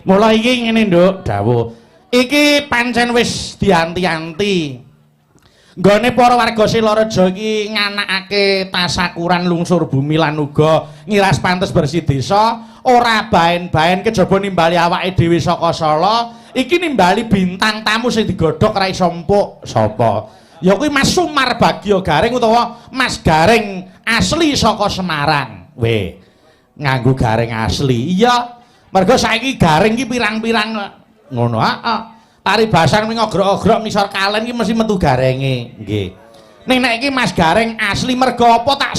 Mula iki ngene nduk dawuh. Iki pancen wis dianti-anti. Nggone para warga Silareja iki nganakake tasakuran lungsur bumi lan uga ngiras pantes bersih desa, ora baen-baen kejaba nimbali awake dhewe saka Sala, iki nimbali bintang tamu sing digodhog ra iso empuk sapa. Ya kuwi Mas Sumar Bagya Garing utawa Mas Garing asli saka Semarang. Weh, nganggo garing asli. Iya. Mergo saiki garing iki pirang-pirang ngono. Heeh. Paribasan ning ogrok-ogrok ngisor kalen iki mesti metu garenge. Nggih. Ning nek iki Mas Garing asli mergo apa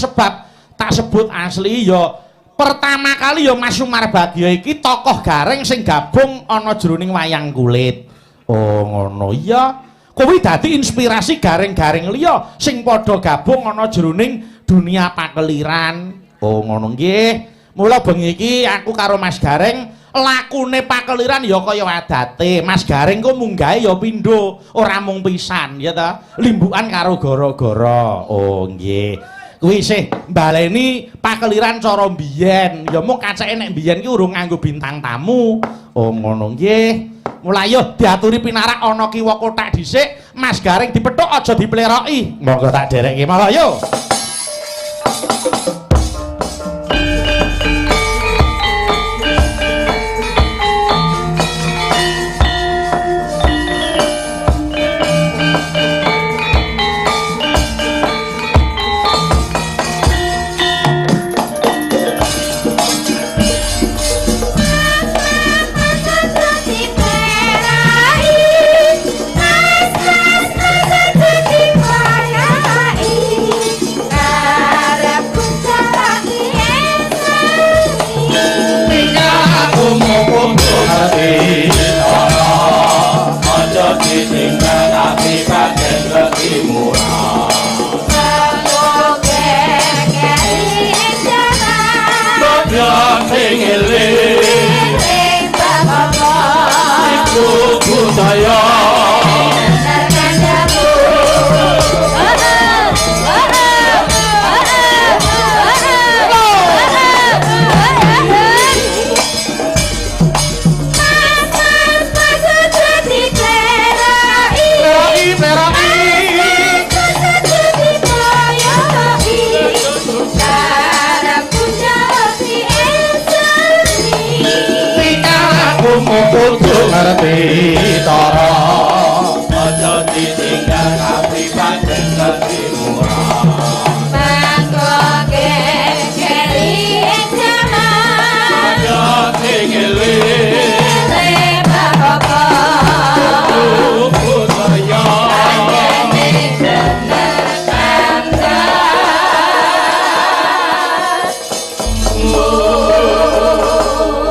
tak sebut asli ya pertama kali ya Mas Sumar Bagya iki tokoh garing sing gabung ana jroning wayang kulit. Oh ngono. Iya. Kuwi dadi inspirasi garing-garing liya sing padha gabung ana jroning dunia pakeliran. Oh ngono nggih. Mula bengi iki aku karo Mas Garing lakune pakeliran ya kaya adate. Mas Garing ku munggahe ya pindho, ora mung pisan ya ta. Limbukan karo gara-gara. Oh nggih. Kuwi isih mbaleni pakeliran cara mbiyen. Ya mung kaceke nek mbiyen ki urung nganggo bintang tamu. Oh ngono nggih. Mulai yo diaturi pinarak ana kiwa kotak dhisik. Mas Garing dipethuk aja dipleroki. Monggo tak dereke mawon yo.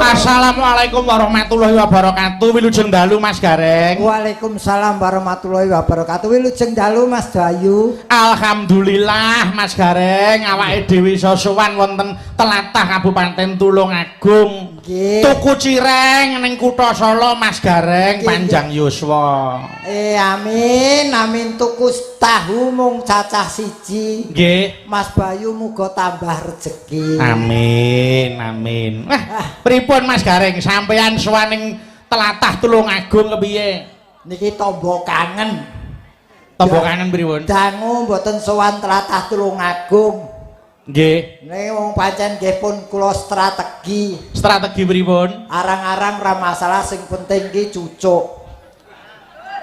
Assalamualaikum warahmatullahi wabarakatuh. Wilujeng dalu Mas Garing. Waalaikumsalam warahmatullahi wabarakatuh. Wilujeng dalu Mas Dayu. Alhamdulillah Mas Garing awake dhewe iso sowan wonten tlatah Kabupaten Tulungagung. Nggih. Tuku cireng ning Kutha Sala Mas Garing panjang yuswa. Amin amin tuku tahu mung cacah siji. Nggih. Mas Bayu muga tambah rejeki. Amin amin. Pripun Mas Garing sampeyan sowaning tlatah Tulungagung kepiye? Niki tombo kangen. Tombo kangen pripun? Dangu mboten sowan tlatah Tulungagung. Nggih. Niki wong pancen nggih pun kula strategi. Strategi pripun? Arang-arang ra masalah sing penting ki cucuk.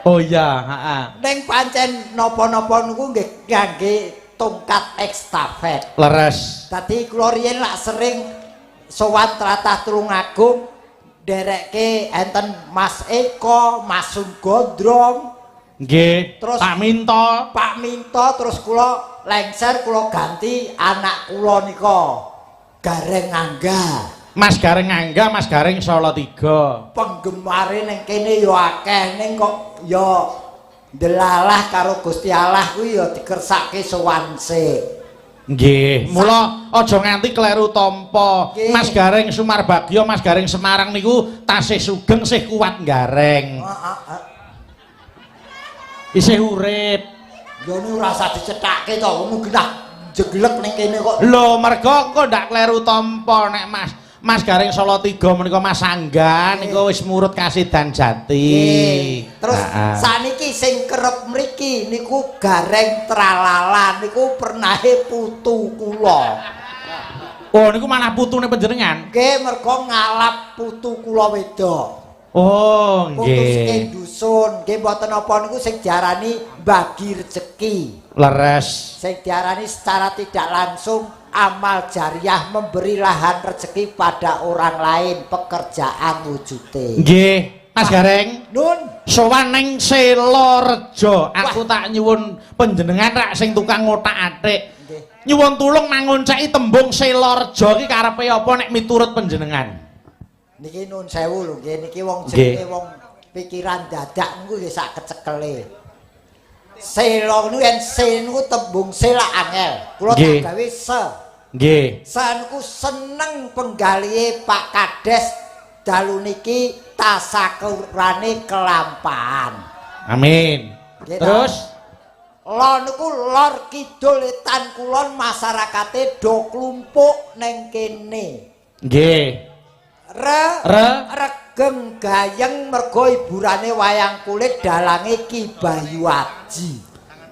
Oh iya, heeh. Ning pancen napa-napa niku nggih ngangge tongkat estafet. Leres. Dadi kula riyen lak sering sowan tlatah Tulungagung derekke enten Mas Eko, Mas Sunggodrong. Nggih. Terus Pak Minto terus kula lengser kula ganti anak kula nika Gareng Angga. Mas Garing Angga, Mas Garing Sala 3. Penggemare ning kene ya akeh ning kok ya ndelalah karo Gusti Allah kuwi ya dikersake sowan sik. Nggih, mula aja nganti kleru tampa. Mas Garing Sumar Bagya, Mas Garing Semarang niku tasih sugeng, sih kuat gareng. Isih urip. Ya niku rasa dicethake to, ngono genah jeglek ning kene kok. Lho, mergo kok ndak kleru tampa nek Mas Gareng Solo 3 menika Mas Angga niku wis murut Kasidan Jati. Terus saniki sing kerep mriki niku Gareng Tralala niku pernahe putu kula. Oh niku manah putune panjenengan? Nggih mergo ngalap putu kula wedok. Oh Putu nggih. saking dusun, nggih mboten apa niku sing diarani bagi rezeki. Leres. Sing diarani secara tidak langsung amal jariah memberi lahan rezeki pada orang lain pekerjaan wujute. Nggih, Mas Gareng. Nun, Sowan ning Selorejo, aku tak nyuwun panjenengan rak sing tukang ngotak-atik. nggih. Nyuwun tulung mangonceki tembung Selorejo iki karepe apa nek miturut panjenengan? Niki nun sewu lho nggih niki wong Nggih. jenenge wong pikiran dadak niku nggih sak kecekele. Selo niku yen se niku tembung sela angel. Kula Nggih. tak gawe se. Nggih. Sanku seneng penggalihe Pak Kades dalu niki tasakurane kelampahan. Amin. Nggih, Terus lor niku lor kidul etan kulon masyarakate do klumpuk ning kene. nggih. Regeng gayeng mergo hiburane wayang kulit dalange Ki Bayu Aji.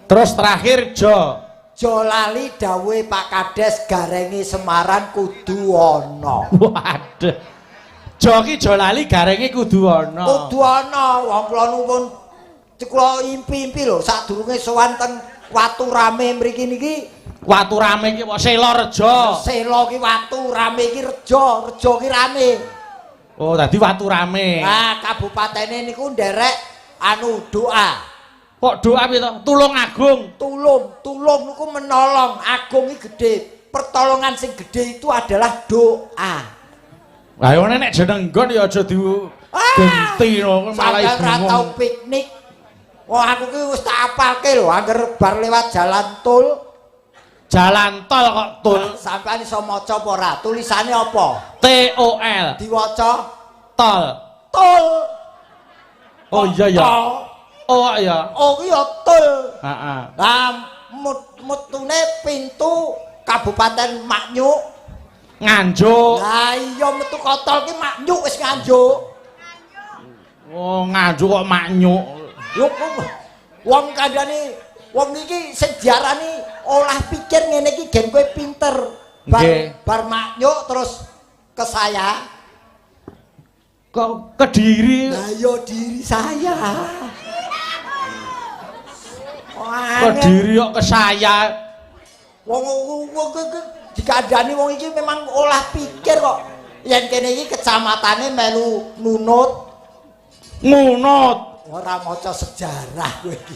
Terus terakhir Jo. Jo lali dawuhe Pak Kades garenge Semarang kudu ana. Waduh. Jo ki Jo lali garenge kudu ana. Kudu ana wong kula nuwun kula impi-impi lho sadurunge sowan teng Watu Rame mriki niki. Watu Rame ki kok Selorejo. Selo ki watu, rame ki rejo, rejo ki rame. Oh, dadi Watu Rame. Nah, kabupatene niku nderek anu doa. Kok doa piye to? Tulung Agung. Tulung niku menolong, agung iki gedhe. Pertolongan sing gedhe itu adalah doa. Lah yo nek jeneng nggon ya aja digenti no malah Sampeyan ra tau piknik. Wah, aku ki wis tak apalke lho, angger bar lewat jalan tol. Jalan tol kok tul. Sampeyan iso maca apa ora? Tulisane apa? TOL. Diwaca Tol. tol. Oh iya ya. Tol. Oh iya. Oh ki ya tol. Heeh. Lah mutune pintu Kabupaten Maknyuk. Nganjuk. Lah iya metu kotol ki Maknyuk wis nganjuk. Oh, nganjuk kok maknyuk. Yo wong kandhane wong iki sing diarani olah pikir ngene iki gen kowe pinter. Bar Maknyuk terus ke saya. Kok Kediri? Lah yo diri saya. Kediri kok ke saya. Wong dikandani wong iki memang olah pikir kok. Yen kene iki kecamatane melu nunut. Ngunut. Ora maca sejarah kowe iki.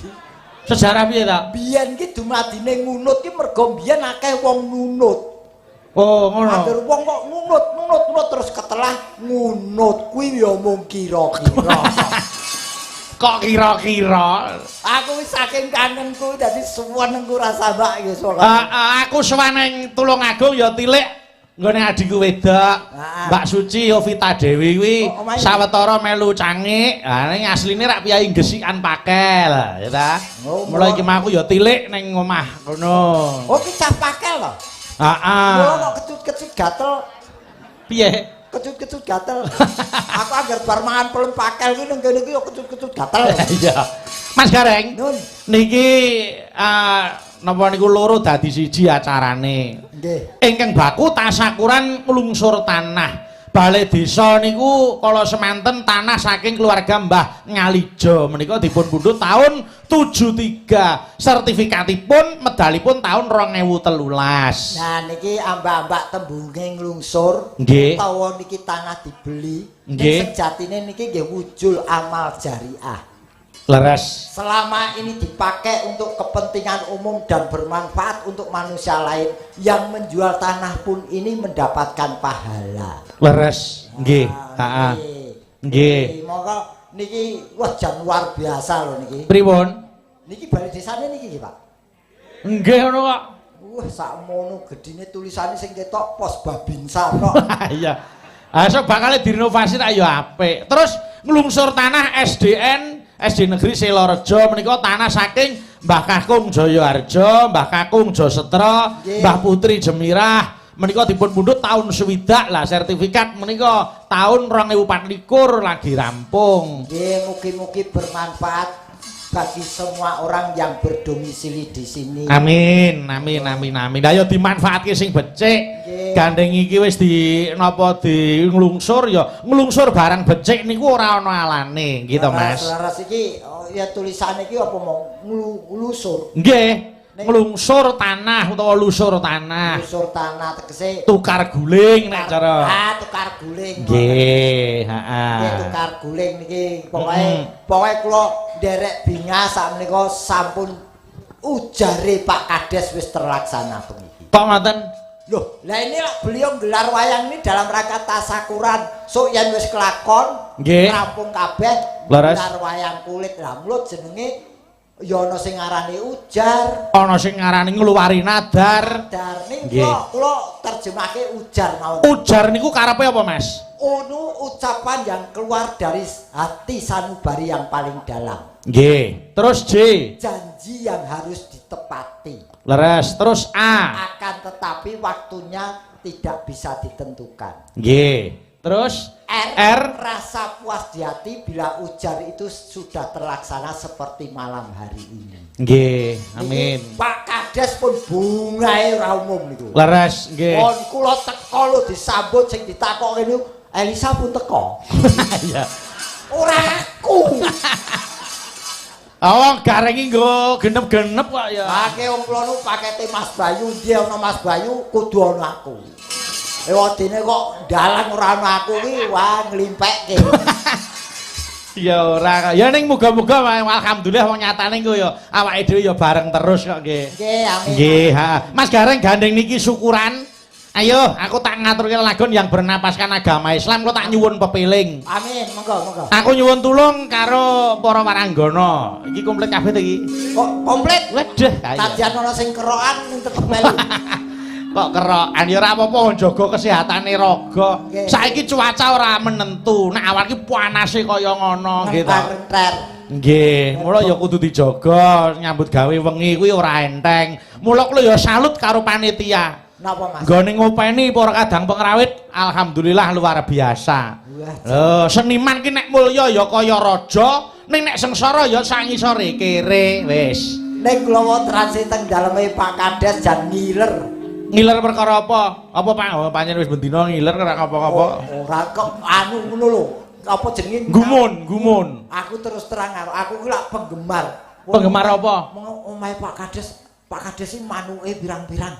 Sejarah piye ta? Biyen ki dumadine ngunut ki mergo biyen akeh wong nunut. Oh, ngono. Angger wong kok ngunut terus ketelah ngunut kuwi ya mung kira-kira. Kok kira-kira? Aku wis saking kangenku dadi suwenengku rasa mbak iki sok. Aku suwaneng Tulung Agung ya tilik nggone adikku wedok. Mbak Suci Yovita Dewi kuwi sawetara melu cangik. Ha ning asline rak piyai gesikan pakel, ya ta. Mula iki aku ya tilik ning omah ngono. Oh ki cah pakel to? Heeh. Mula kok kecut-kecut gatel. Piye? Kecut-kecut gatel. Aku anggar bar mangan pelem pakel ki ning kene iki ya kecut-kecut gatel. Iya. Mas Gareng. Nun. Niki napa niku loro dadi siji acarane. Nggih. Ingkang baku tasakuran nglungsur tanah. Balai desa niku kala semanten tanah saking keluarga Mbah Ngalijo menika dipun pundhut tahun 73. Sertifikatipun medalipun tahun 2013. Nah niki ambak-ambak tembunge nglungsur Nggih. utawa niki tanah dibeli. Nggih. Sejatine niki nggih wujul amal jariah. Leres. Selama ini dipakai untuk kepentingan umum dan bermanfaat untuk manusia lain, yang menjual tanah pun ini mendapatkan pahala. Leres. Nggih. Heeh. Nggih. Monggo niki wah jan luar biasa lho niki. Pripun? Niki balai desane niki nggih, Pak. Nggih ngono kok. Wah sakmono gedine tulisane sing ketok Pos Babinsa kok. Iya. Esuk bakal direnovasi tak ya apik. Terus nglungsur tanah SD Negeri Selorejo menika tanah saking Mbah Kakung Jayaharja, Mbah Kakung Josetra, Mbah Putri Jemirah, menika dipun pundhut tahun swidak lah sertifikat menika tahun 2024 lagi rampung. Nggih, mugi-mugi bermanfaat bagi semua orang yang berdomisili di sini. Amin, amin, amin, amin. Ayo dimanfaatke sing becik. Gandeng iki wis di napa di nglungsur ya nglungsur barang becik niku ora ana alane gitu, Mas. Laras iki ya tulisane iki apa mau nglusur. Nggih. Nglungsur tanah utawa lusur tanah. Lusur tanah tegese tukar guling nek cara. Tukar guling. Nggih, heeh. Nggih tukar guling niki pokoke kula nderek binga sak menika sampun ujare Pak Kades wis terlaksana bengi. Kok ngoten? Loh, lah ini beliau gelar wayang ini dalam rangka tasakuran. So yen wis kelakon, rampung kabeh gelar wayang kulit. Lah mulut jenenge ya ana sing ngarani ujar, ana sing ngarani ngluwari nadar. Nadar niku kula terjemahke ujar mawon. Ujar niku karepe apa, Mas? Ucapan yang keluar dari hati sanubari yang paling dalam. Nggih. Terus J. Janji yang harus ditepati. Leres. Terus A. Akan tetapi waktunya tidak bisa ditentukan. Nggih. Terus R. Rasa puas di hati bila ujar itu sudah terlaksana seperti malam hari ini. Nggih, amin. Pak Kades pun bungae ora umum niku. Leres, nggih. Pon kula teko lho disambut sing ditakokke niku Elisa pun teko. Iya. Ora aku. Oh, garengi nggo genep-genep kok ya. Pake wong kula nu pakete Mas Bayu, dia ana Mas Bayu kudu ana aku. Wadine kok dalang ora ana aku ki wah nglimpekke. Ya ora. Ya ning muga-muga alhamdulillah wong nyatane ku ya awake dhewe ya bareng terus kok nggih. Nggih, amin. Nggih, heeh. Mas Gareng gandeng niki syukuran. Ayo, aku tak ngaturke lagon yang bernapaskan agama Islam, kok tak nyuwun pepiling. Amin, monggo, monggo. Aku nyuwun tulung karo para waranggana. Iki komplit kabeh to iki. Kok komplit? Waduh, tadian ana sing kerokan ning tetep melu. Kok kerokan ya ora apa-apa jaga kesehatane raga. Saiki cuaca ora menentu. Nek awal iki panase kaya ngono nggih ta. Nggih, mula ya kudu dijaga nyambut gawe wengi kuwi ora enteng. Mula kula ya salut karo panitia. Napa Mas? Nggone ngopeni para kadang pengrawit alhamdulillah luar biasa. Lho, seniman ki nek mulya ya kaya raja, ning nek sengsara ya sangisore kere wis. Nek kula wonten teng daleme Pak Kades jan ngiler. Ngiler perkara apa? Apa Pak? Oh, pancen wis bendina ngiler ora apa-apa. Ora kok anu ngono lho. Apa jenenge? Gumun. Aku terus terang aku ki lak penggemar. Penggemar apa? Omahe Pak Kades. Pak Kades iki manuke pirang-pirang.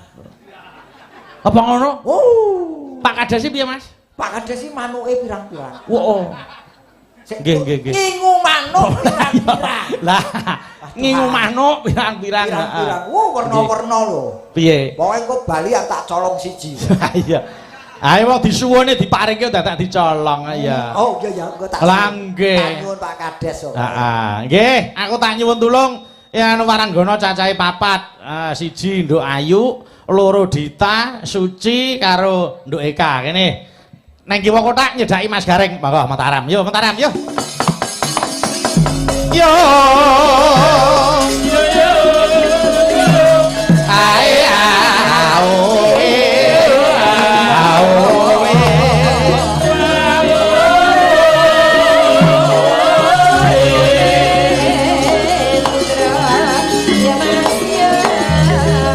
Apa ngono? Pak Kades piye, Mas? Pak Kades iki manuke pirang-pirang. Nggih. Ngingu manuk pirang-pirang. Lah, ngingu manuk pirang-pirang. Pirang-pirang. Werna-werna lho. Piye? Pokoke engko Bali tak colong siji. Iya. Ayo wong disuwune diparingke dadak dicolong ya. Oh iya ya, engko tak. Lah nggih. Nyuwun Pak Kades kok. Heeh. Nggih, aku tak nyuwun tulung ya waranggana cacahe 4. Siji Nduk Ayu, loro Dita, Suci karo Nduk Eka kene. Nang kiwa kotak nyedaki Mas Gareng. Monggo Mataram. Yo Mataram yo. Yo. Ae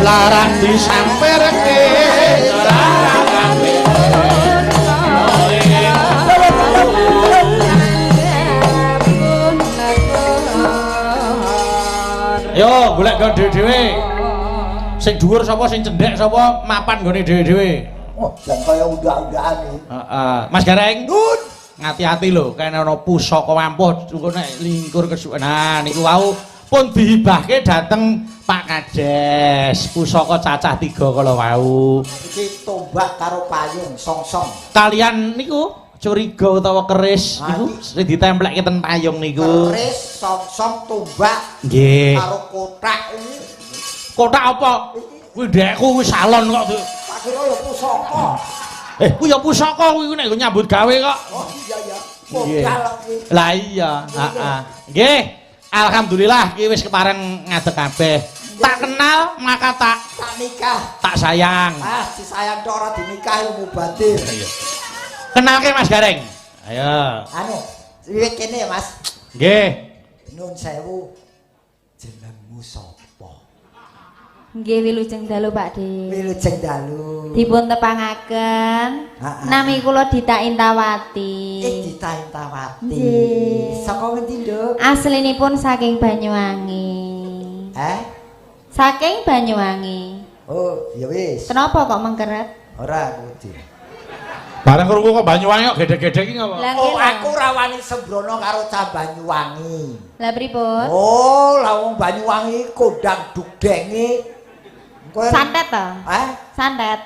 larang disamperke yo golek go dhewe-dhewe sing dhuwur sapa sing cendhek sapa mapan nggone dhewe-dhewe. Oh jan kaya undak-undakan iki. Heeh. Mas Gareng nun ngati-ati lho kene ana pusaka ampuh nek lingkur kesuwen. Nah niku wau pun dihibahke dateng Pak Kades. Pusaka cacah 3 kala wau. Iki tombak karo payung songsong. Kalian niku curiga utawa keris niku sing ditemplekke ten payung niku. Keris, songsong, tombak. Nggih. Karo kotak iki. Kotak apa? Kuwi ndekku kuwi salon kok. Tak kira ya pusaka. Kuwi ya pusaka kuwi nek nyambut gawe kok. Oh iya ya. Modal iki. Lah iya, heeh. Nggih. Alhamdulillah iki wis kepareng ngadeg kabeh. Tak kenal maka tak nikah. Tak sayang. Ah, disayang tok ora dinikah ilmu badir. Iya. Kenalke Mas Gareng. Ayo. Anu, wiwit kene ya, Mas. Nggih. Nun sewu. Jenengmu sapa? Nggih wilujeng dalu Pakde. Wilujeng dalu. Dipun tepangaken. Nami kula Dita Intawati. Dita Intawati. Nggih. Saka ngendi, Nduk? Aslinipun saking Banyuwangi. Saking Banyuwangi. Oh, ya wis. Kenapa kok mengkeret? Ora kudu. Bareng krungu kok Banyuwangi kok gedhe-gedhe iki ngapa? Oh, aku rawani sembrono karo cah Banyuwangi. Lah pripun? Oh, lah wong Banyuwangi kondang dugdenge. Santet to? Santet.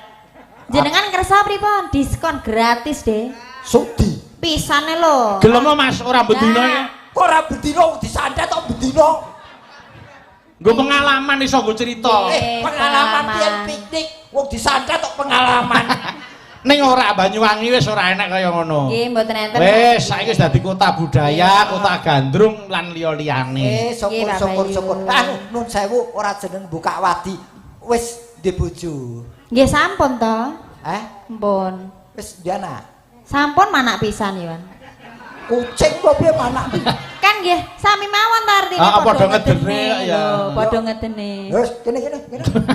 Jenengan kersa pripun? Diskon gratis, Deh. Sudi. Pisane lho. Gelem Mas, ora bedino ya. Kok ora bedino disantet kok bedino? Nggo pengalaman iso nggo cerita. Pengalaman pian piknik wong disantet kok pengalaman. Ning ora Banyuwangi wis ora enak kaya ngono. Nggih, mboten enten. Wis saiki wis dadi kota budaya, kota gandrung lan liya-liyane. Syukur-syukur. Nun sewu ora jeneng Bukawati. Wis ndek bojo. Nggih sampun to. Mpun. Wis ndek anak. Sampun manak pisan Yon. Kucing kok piye manak? Kan nggih sami mawon to artine padha ngedene ya. Padha ngedene. Wis kene.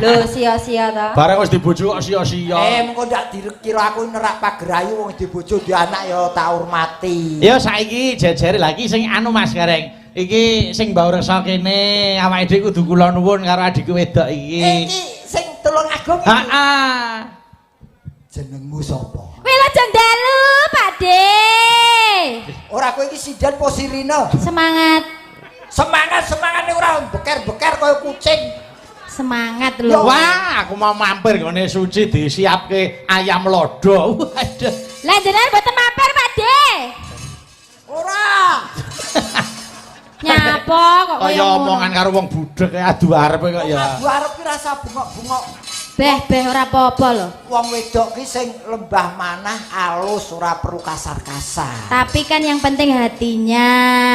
Lho sia-sia to. Bareng wis dibojo kok sia-sia. Mengko ndak dikira aku nerak pagerayu wong dibojo di anak ya tak hormati. Ya saiki jejere lagi sing anu Mas Gareng. Iki sing mbau resa kene, awake dhewe kudu kula nuwun karo adikku wedok iki. Iki sing tulung agung iki. Heeh. Jenengmu sapa? Wilujeng dalu, Pakde. Ora kowe iki sidan po sirine. Semangat. Semangat ora beker-beker kaya kucing. Semangat lho. Wah, aku mau mampir ngene suci disiapke ayam lodo. Waduh. Lah jenengan mboten mampir, Pakde. Ora. Nyapa kok kaya omongan karo wong budhek adu arepe kok ya. Adu arep ki rasa bengok-bengok. Beh ora apa-apa lho. Wong wedok ki sing lembah manah alus ora perlu kasar-kasar. Tapi kan yang penting hatinya.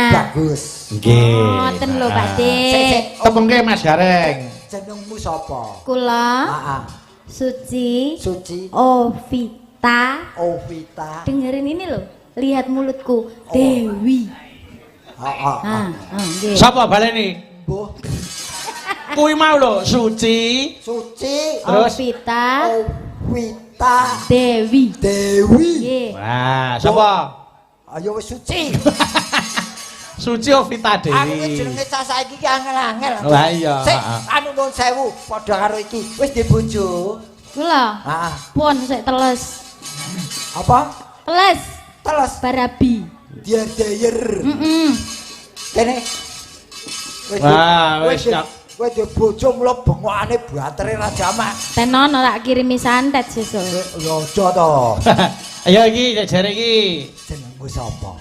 Bagus. Nggih. Ngoten lho, Pakde. Tepengke Mas Gareng. Jenengmu sapa? Kula. Heeh. Suci. Ovita. Dengerin ini loh. Lihat mulutku. Dewi. Nggih. Sapa baleni? Mbuh. Kuwi mau lho, Suci. Terus Ovita. Dewi. Nggih. Wah, sapa? Ayo wis Suci. Suci Ovita Dewi. Aku ki jenenge cah saiki ki angel-angel. Lah iya. Sik, anu nuwun sewu, padha karo iki. Wis di bojo. Kula. Heeh. Pun sik teles. Apa? Teles. Barabi. Diadeyer. Kene. Wah, wis kowe di bojo mulo bengokane batere ra jamak. Tenono tak kirimi santet sesuk. Ya aja to. Ayo iki jare iki. Jenengmu sapa?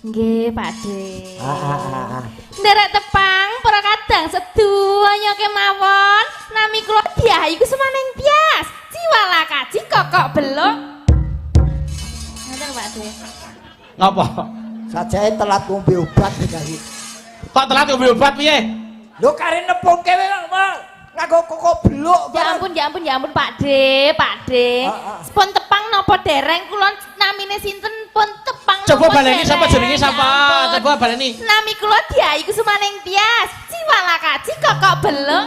Nggih, Pakde. Nderek tepang para kadang sedaya kemawon. Nami kula Diayu Kusumaning Tias. Jiwala kaji kokok beluk. Ngoten, Pakde. Ngapa? Sajae telat ngombe obat iki. Kok telat ngombe obat piye? Lho kare nepungke nganggo kokok beluk. Ya ampun Pakde. Pun tepang napa dereng kula namine sinten pun tepang. Coba baleni sapa jenenge sapa? Coba baleni. Nami kula Diayu Kusumaning Tias. Jiwala kaji kokok beluk.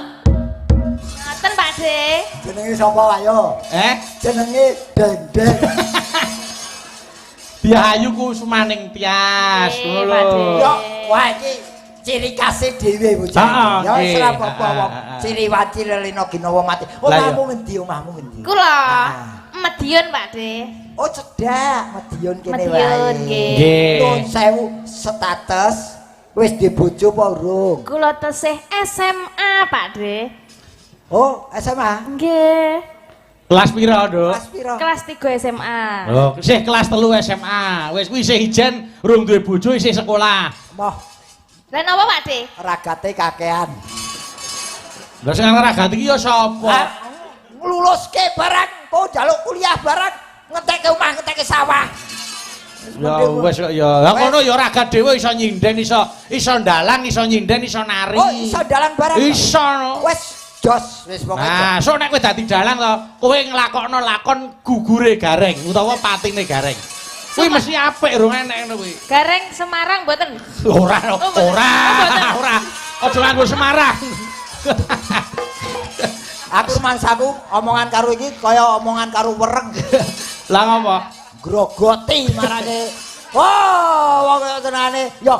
Ngoten, Pakde. Jenenge sapa ayo? Jenenge Dendeng. Diayu Kusumaning Tias. Ngono. Yo, wah iki ciri khase dhewe bocah. Ya wis ora apa-apa wong. Ciri wati lelena ginawa mati. Omahmu ngendi? Kula Madiun, Pakde. Oh, cedhak Madiun kene wae. Madiun nggih. Nuwun sewu status wis di bojo apa urung? Kula tesih SMA, Pakde. Oh, SMA? Nggih. Kelas pira, Nduk? Kelas 3 SMA. Oh, isih kelas 3 SMA. Wis kuwi isih ijen, urung duwe bojo, isih sekolah. Moh. Lah napa, Pakde? Ragate kakean. Lah sing ragat iki ya sapa? Ngluluske barang, kok njaluk kuliah barang, ngetekke omah, ngetekke sawah. Ya wis kok ya. Lah ngono ya ragat dhewe iso nyinden, iso ndalang, iso nyinden, iso nari. Oh, iso ndalang barang. Iso. Wis Jos wis pokoke. Nah, sok nek kowe dadi dalang to, kowe nglakokno lakon gugure Gareng utawa patine Gareng. Kuwi mesti apik rung enek ngono kuwi. Gareng Semarang mboten. Ora. Aja nganggo Semarang. Aku rumangsaku omongan karo iki kaya omongan karo wereng. Lah ngopo? Grogoti marane. Oh, wong kaya tenane. Yo.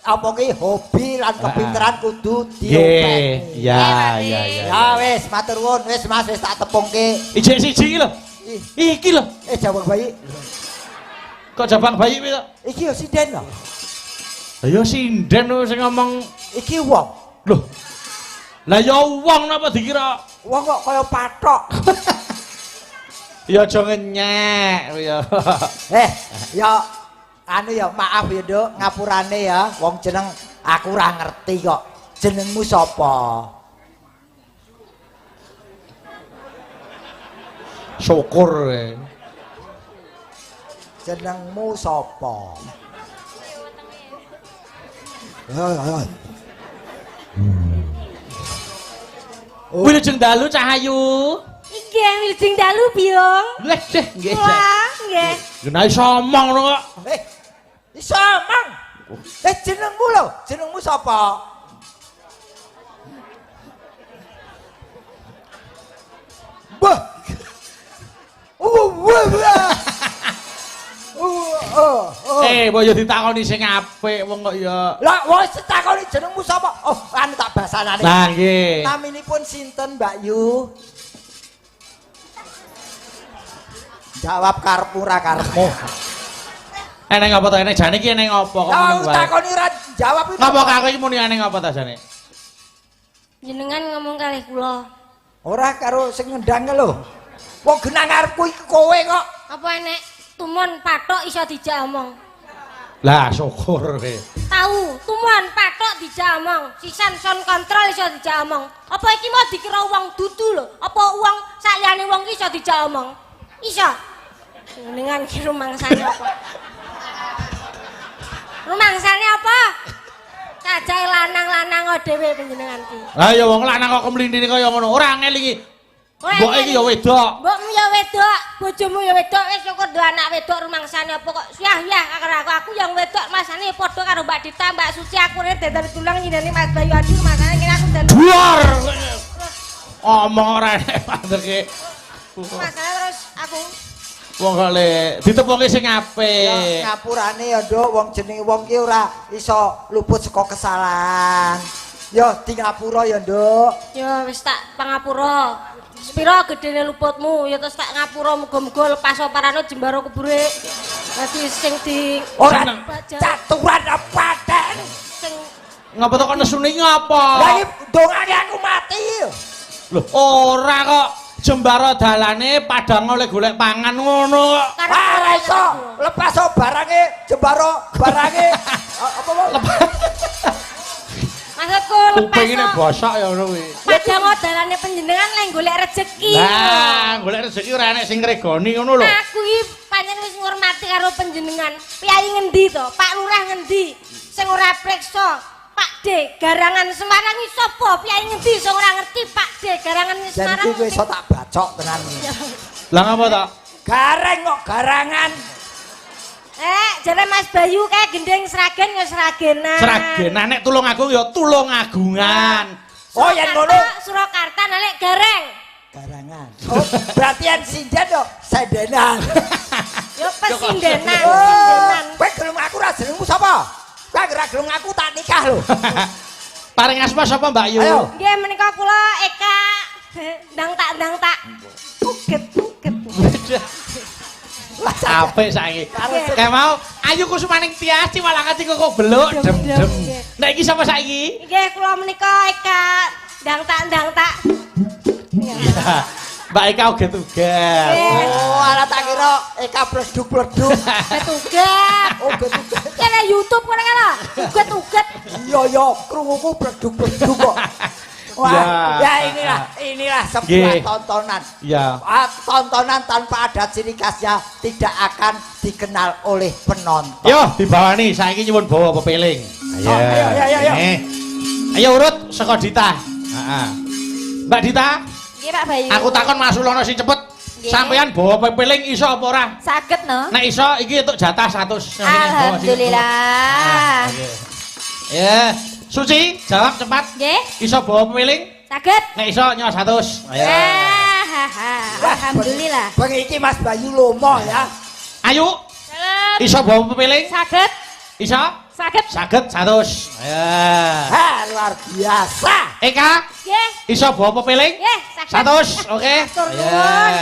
Apa ki hobi lan kepinteran kudu diopeni. Ya. Ya wis, matur nuwun. Wis Mas, wis tak tepungke. Ijek siji iki lho. Iki lho. Jabang bayi. Kok jabang bayi kuwi to? Iki yo sinden lho. Lah ya sinden sing ngomong Iki wong. lho. Lah ya wong napa dikira? Wong kok kaya pathok. Ya aja ngenyek ya. Ya anu ya maaf ya Nduk, ngapurane ya. Wong jeneng aku ora ngerti kok. Jenengmu sapa? Syukur. Jenengmu sapa? Wilujeng dalu Cahayu. Nggih, wilujeng dalu Biong. Leh deh nggih. Wah, nggih. Genai somong lho kok. Iso mang. Jenengmu lho, jenengmu sapa? Bah. Boyo ditakoni sing apik wong kok ya. Lah wong ditakoni jenengmu sapa? Oh, anu tak basanane. Lah nggih. Naminipun sinten, Mbak Yu? Jawab karepmu ra karepmu. Eneng apa to eneng jane iki eneng apa kok ngono wae. Takoni ra jawab itu. Ngapa kok iki muni eneng apa ta jane? Jenengan ngomong kalih kula. Ora karo sing ngendang lho. Wong genang arepku iki kowe kok. Apa enek tumon pathok iso dijak omong? Lah syukur kowe. Tahu, tumon pathok dijak omong. Sisan sound control iso dijak omong. Apa iki mau dikira wong dudu lho? Apa wong saliyane wong iki iso dijak omong? Iso. Jenengan ki rumangsane apa? Rumangsane apa? Cacahe lanang-lanang dhewe panjenengan ki. Lah ya wong lanang kok kemlintine kaya ngono. Ora ngelingi. Mbok iki ya wedok. Mbokmu ya wedok, bojomu ya wedok, wis syukur duwe anak wedok rumangsane apa kok. Yah karo aku yang wedok masane padha karo Mbak Dita, Mbak Suci aku rene dadi tulang nyineni Mas Bayu Adi rumangsane kene aku dan. Duar. Omong ora enek panderke. Masane terus aku wong kok le ditepungi sing apik. Ya ngapurane ya Nduk, wong jenenge wong ki ora iso luput saka kesalahan. Yo di ngapura ya Nduk. ya wis tak pangapura. Sepira gedene luputmu ya terus tak ngapura muga-muga lepas oparane jembaro kubure. Dadi sing di ora caturan apa ten. Sing Ngapa to kok nesune iki ngapa? Lah iki dongane aku mati. Lho ora kok jembaro dalane padang oleh golek pangan ngono kok. Ora iso lepas barange jembaro barange apa lepas. maksudku lepas Kupingine bosok ya ngono kuwi. padang dalane panjenengan lek golek rejeki. Lah, golek rezeki ora enek sing ngregoni ngono lho. Aku iki pancen wis ngurmati karo panjenengan. Piyai ngendi to? Pak Lurah ngendi? Sing ora priksa. Pak D, Garangan Semarang iki sapa? Piyai ngendi sing ora ngerti Pak D, Garangan Semarang. Jadi kowe iso tak bacok tenan. Lah ngapa to? Gareng kok garangan. Jare Mas Bayu kae gendeng sragen ya sragenan. Sragenan nek tulung agung ya tulung agungan. Oh yen ngono Surakarta nek gareng. garangan. Oh berarti yang sinden yo sendenan. Yo pesindenan, Oh, sindenan. kowe gelem aku ra jenengmu sapa? Kowe ora gelem aku tak nikah lho. Paring asma sapa Mbak Yu? Ayo. Nggih menika kula Eka ndang tak. Uget. Apik saiki. Kayak mau ayu kusumaning tias ciwalakati kok beluk dem. Nek iki sapa saiki? Nggih kula menika Eka ndang tak. Mbak Eka uget-uget. Oh, ala tak kira Eka bleduk-bleduk. Betuget. Oh, bleduk. Kene YouTube kene lho. Uget. Iya, krunguku bleduk-bleduk kok. Wah, ya inilah sebuah tontonan. Ya. Tontonan tanpa adat ciri khasnya tidak akan dikenal oleh penonton. Yo, dibawani saiki nyuwun bawa pepeling. Ayo. Ayo. Ayo urut saka Dita. Heeh. Mbak Dita. Nggih Pak Bayu. Aku takon Mas Ulono sing cepet. Sampeyan bawa pepeling iso apa ora? Saged no. Nek iso iki untuk jatah 100. Alhamdulillah. Ya, Suci, jawab cepat. Nggih. Iso bawa pepeling? Saged. Nek iso nyo 100. Ayo. Alhamdulillah. Bang iki Mas Bayu lomo ya. Ayo. Iso bawa pepeling? Saged. Iso? Saged. Saged 100. Ya. Ha, luar biasa. Eka? Nggih. Iso bawa pepeling? Nggih, saged. 100. Oke. Matur nuwun.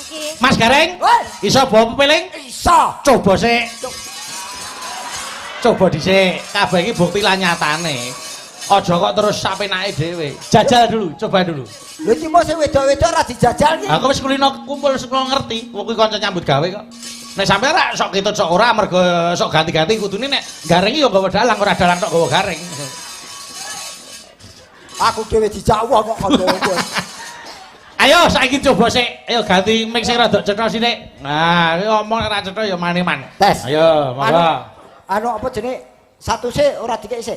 Iki. Mas Gareng? Iso bawa pepeling? Iso. Coba sik. Coba dhisik. Kabeh iki bukti lan nyatane. Aja kok terus sapenake dhewe. Jajal dulu, coba dulu. Lho iki mosok wedok-wedok ora dijajal iki. Aku wis kulino kumpul ngerti. Wong kuwi kanca nyambut gawe kok. Nek sampe ora sok ketut sok ora mergo sok ganti-ganti kudune nek gareng yo nggawa dalang ora dalang tok nggawa gareng. Aku dhewe dijawah kok kanca-kanca. Ayo saiki coba sik. Ayo ganti mix sing rada cetha sithik. Nah, iki omong ora cetha ya maneman. Tes. Ayo, monggo. Anu apa jenenge? Satuse ora dikek sik.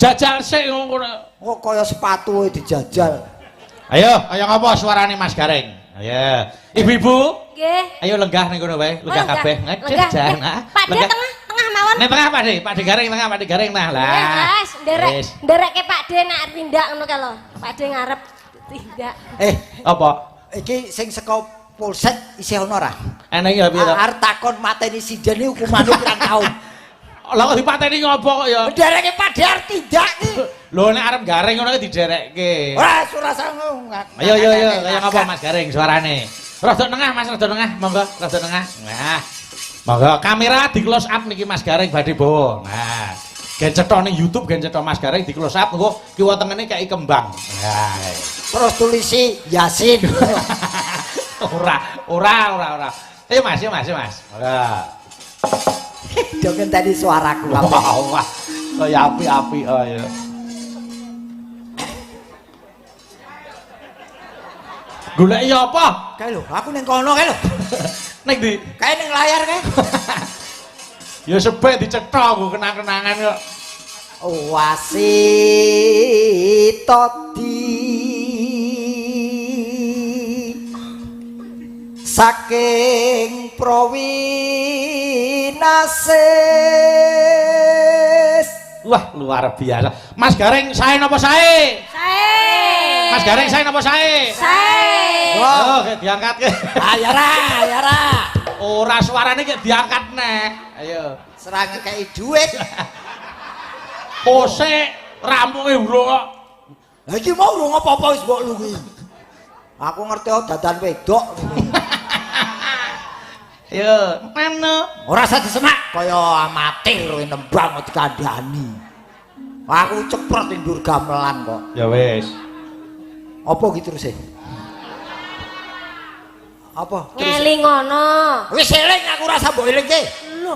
Jajal sik ngono. Kok kaya sepatu dijajal. Ayo, kaya ngapa suarane Mas Gareng? Ayo. Ibu-ibu, Nggih. ayo lenggah ning kono wae, lenggah kabeh. Ngejajal. Pak De tengah mawon. Nek tengah Pak De, Pak De Gareng tengah, Pak De Gareng nah. Lah. Wes, nderekke Pak De nak tindak ngono ka lho. Pak De ngarep tindak. Apa? Iki sing saka Polsek isih ono ora? Enek ya piye to? Arep takon mateni sinden iki hukumane pirang taun? Lah kok dipateni ngopo kok ya? Ndereke Pak De arep tindak iki. Lho nek arep gareng ngono ki diderekke. Ora ora sang. Ayo kaya ngapa Mas Gareng suarane? Rada tengah Mas, rada tengah, monggo, rada tengah. Nah. Monggo kamera di close up niki Mas Gareng badhe bawa. Nah. Gen cetha ning YouTube, gen cetha Mas Gareng di close up engko kiwa tengene kaya kembang. Nah. Terus tulisi Yasin. Ora. Ayo Mas. Ora. Jangan tadi suaraku apa? Wah. Kaya api-api ayo. Golek ya apa? Kae lho, aku ning kono kae lho. Ning ndi? Kae ning layar kae. Ya sebek dicetha nggo kenang-kenangan kok. Wasitoti saking Prawinasis. Wah, luar biasa. Mas Gareng sae napa sae? Sae. Mas Gareng sae napa sae? Sae. Oh, kayak diangkat ke. Ya ra. Ora suarane kayak diangkat neh. Ayo. Serang kei duit. Pose rampunge urung kok. Lah iki mau urung apa-apa wis mbok lu kuwi. Aku ngerti dadan wedok. Ayo, mana? Ora usah disemak kaya amatir nembang dikandhani. Aku ceprot ing ndur gamelan kok. Ya wis. Apa gitu terus? Apa? Ngeling ngono. Wis eling aku rasa mbok elingke. Lho.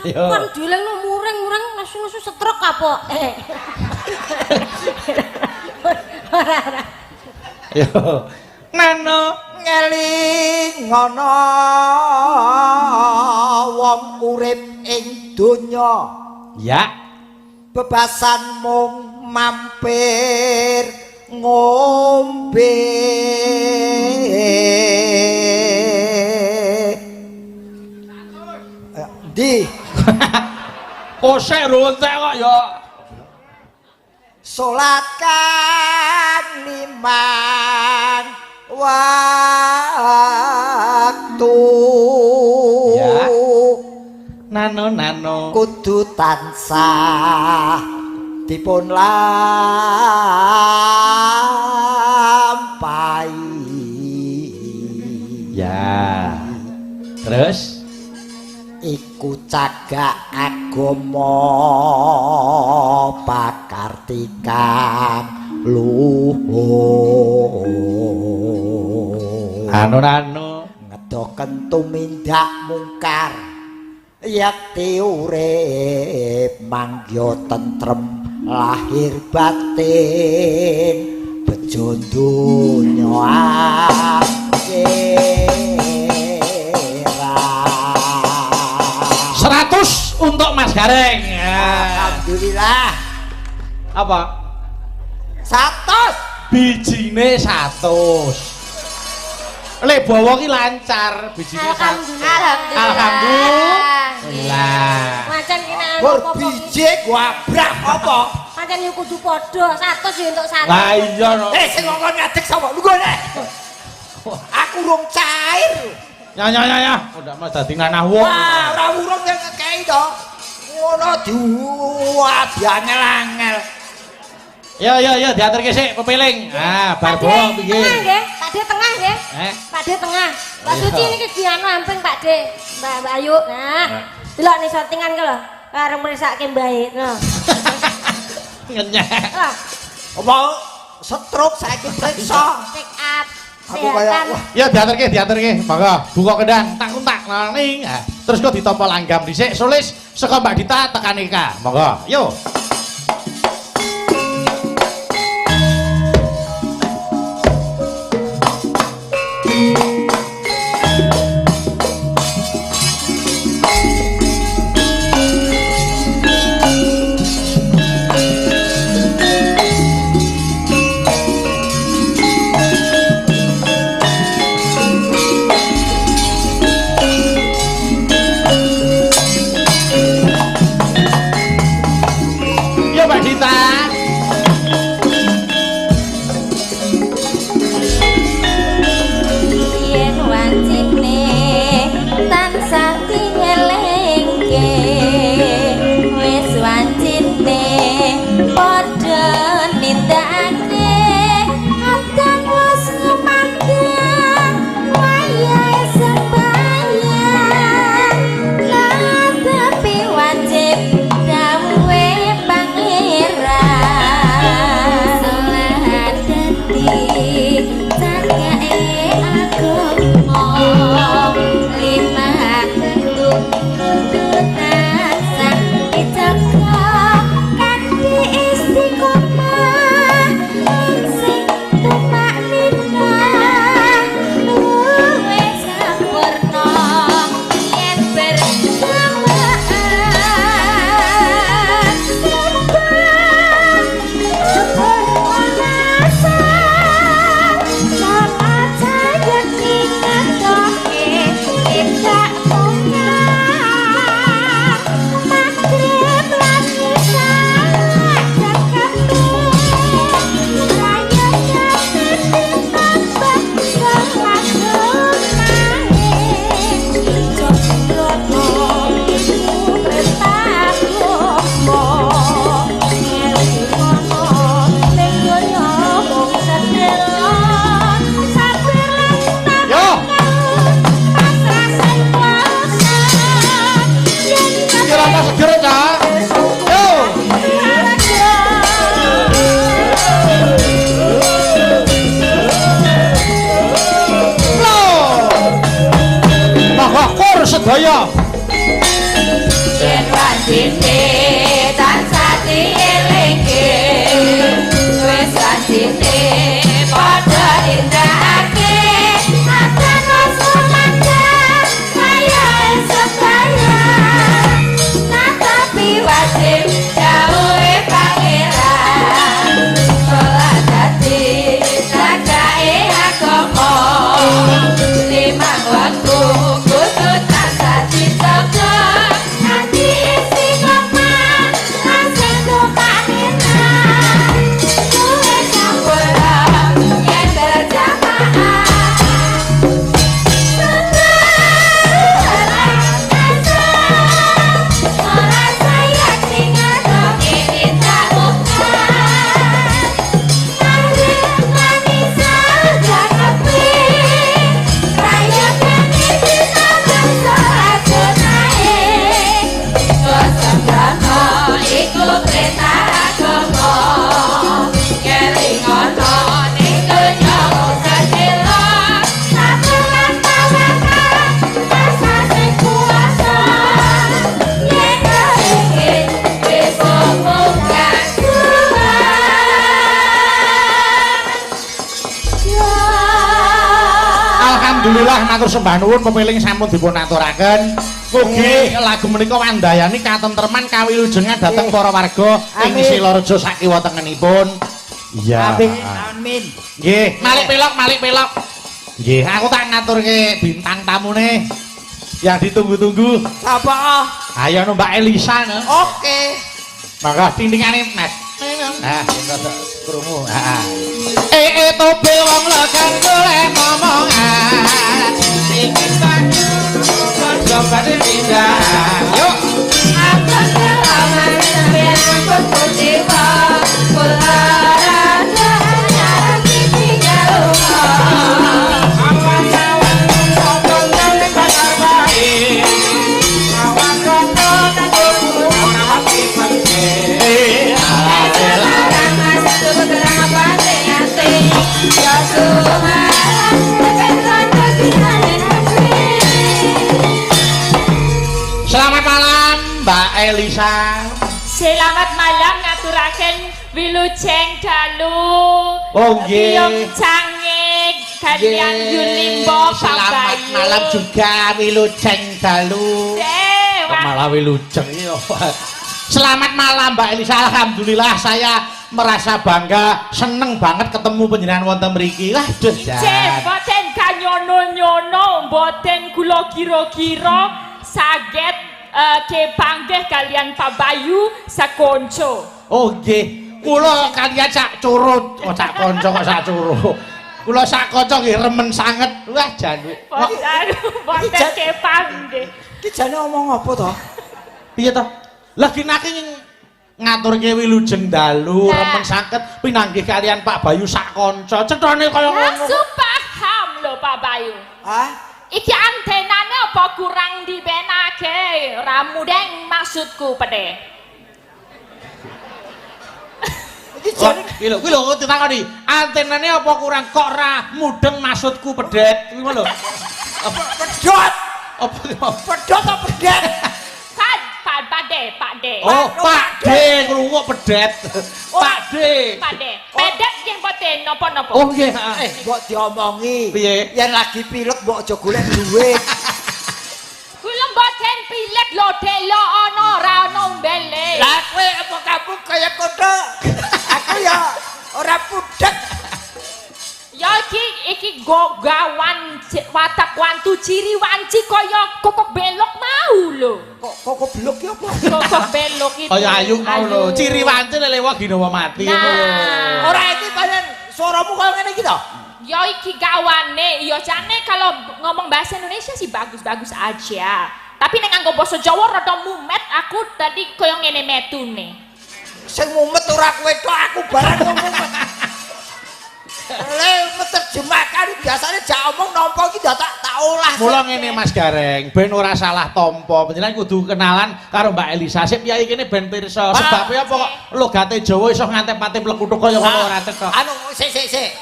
Yo. Kan dilengno muring-muring nesu-nesu setruk apa? Ora. Yo. Nano Ngeling ngono wong urip ing donya. ya. Bebasan mung mampir ngombe. Di Kosek rontek kok ya. salat kan limang waktu. Ya. Nano. Kudu tansah dipun lampahi. Ya. Terus Iku cagak agama pakartikan luhur. Anu Ngedoken tumindak mungkar yakti urip mangya tentrem lahir batin bejo donya akhirat. 100 untuk Mas Gareng. Ya. Alhamdulillah. Apa? 100. Bijine 100. Lek bawa ki lancar bijine 100. Alhamdulillah. Macan kena Bor biji gua abrak apa? Macan yo kudu padha 100 yo entuk 100. Lah iya no. Sing ngomong ngadeg sapa? Lu gone. Aku rung cair. Ya. Udah mas dadi nanah wong. Wah, ora urung yang ngekei to. Ngono diangel-angel. Ya diaturke sik pepiling. Ah, bar bawa piye? Tengah nggih, Pak De tengah nggih. Pak De tengah. Pak Iya. Suci niki dianu amping Pak De. Mbak Ayu. Nah. Delok nih settingan ki lho. Karo mresake mbae. Nah. Ngenyek. Lah, Apa stroke saiki periksa. check up. Aku kaya wah, Ya diaturke. Monggo buka kendang tak ning. Terus kok ditampa langgam dhisik sulis saka Mbak Dita tekan Eka. Monggo. Yo. Yo Mbak Dita. yen wajibne tansah dielingke wis wajibne padha nindakake adang wis ngumandang wayahe sembahyang lan tapi wajib dawuhe pangeran salah dadi cagake agama lima tentu tansah dijaga kanthi istiqomah sing tumak ninah luwih sampurna yen bersamaan Yo. Kira apa segera Cak? Yo. Monggo kur sedaya. yen wajibne tansah dielingke wis wajibne padha nindakake atan wis ngumandang wayahe sembahyang tapi wajib dawuhe pangeran salah dadi cagake agama limang waktu kudu tansah dijaga kanthi istiqomah lan sing tumak ninah luwih sampurna yen berjamaah ora saya tinggal dong ini tak bukan manisa jakapi raya kami kita bersorak nae kesembrana iku perintah agama kelingono ning donya sadelo satulan tawakal rasa sing kuasa yen kepingin bisa munggah Alhamdulillah matur sembah nuwun pepiling sampun dipun aturaken. Mugi lagu menika wandayani katentreman kawilujengan dhateng para warga ing Silareja sakiwa tengenipun. Iya. Amin. Nggih, Malik Pelok. Nggih, aku tak ngaturke bintang tamune yang ditunggu-tunggu. Sapa? Ayo no Mbak Elisa no. Oke. Maka dindingane Mas. Nah, rada krungu. Heeh. Tobe wong lekan golek momongan. Iki saku coba pindah. Yuk. Aku selamat sampai rambut putih Pularan nyarang tinggal rumah Awan-awan sopong nang pasar bae. Awan rondo kanggo ora mati penting. Larang mas tuberang apa ate ya sumaran tekan keginane Selamat malam Mbak Elisa. Selamat malam ngaturaken wilujeng dalu. Oh nggih. Biyong cangik kalian Yulimbo Selamat Pabayu. malam juga wilujeng dalu. Dewa. Malah wilujeng iki. Selamat malam Mbak Elisa. Alhamdulillah saya merasa bangga, seneng banget ketemu panjenengan wonten mriki. Waduh jan. Boten kanyono-nyono, boten kula kira-kira saged kepanggih kalian Pabayu sakonco. Oh nggih. Kula kalian sak curut. Oh sak kanca kok sak curut. Kula sak kanca nggih remen sanget. Wah jan. Boten kepanggih. Ki jane omong apa to? Piye to? Lagi naki ngaturke wilujeng dalu remen sanget pinanggih kalian Pak Bayu sak kanca. Cethane kaya ngono. Langsung paham lho Pak Bayu. Hah? Iki antenane apa kurang dibenake? Ramudeng maksudku pede. Iki jane Kuwi lho ditakoni. Antenane apa kurang kok ra mudeng maksudku pedet. Kuwi lho. pedhot. Apa Pedhot apa pedet? Pak De. Oh, Pak D krungu pedet. Pak D. Pak De. Pedet nggih mboten napa-napa. Oh nggih, Mbok diomongi. Piye? Yen lagi pilek mbok aja golek duit. Kula mboten pilek lho delok ana ora ana mbele. Lah kowe apa kamu kaya kodho? Aku ya ora pudhek. Ya iki gogawan watak wantu ciri wanci kaya kokok belok mau lho. Kok belok ki apa? Kokok belok itu. Kaya ayu mau lho. Ciri wanci lelewa ginawa mati ngono lho. Ora iki panen suaramu kaya ngene iki to? Ya iki gawane, ya jane kalau ngomong bahasa Indonesia sih bagus-bagus aja. Tapi nek nganggo basa Jawa rada mumet, aku tadi koyo ngene metune. Sing mumet ora kowe tok, aku barang mumet. Le menerjemahkan biasanya jak omong nampa iki tak olah. Mula ngene Mas Gareng, ben ora salah tampa. Panjenengan kudu kenalan karo Mbak Elisa. Sip piye kene ben pirsa. Sebab apa kok logate Jawa iso nganti pati mlekuthuk kaya ngono ora cetha. Anu sik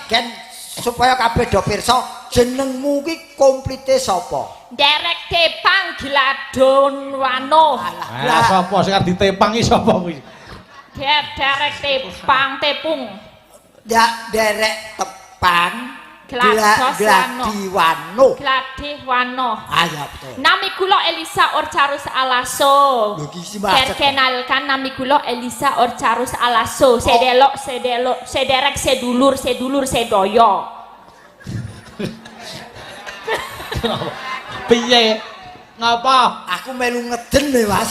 gen supaya kabeh do pirsa, jenengmu ki komplite sapa? Derek Tepang Gladon Wano. Lah sapa sing arep ditepang iki sapa kuwi? Derek Tepang Tepung. Ya derek tepang Gladiwano. Gladiwano. Ah ya betul. Nami kula Elisa Orcarus Alaso. Lho iki macet. Perkenalkan nami kula Elisa Orcarus Alaso. Sedelok, sederek, sedulur, sedoyo. Piye? Ngapa? Aku melu ngeden lho, Mas.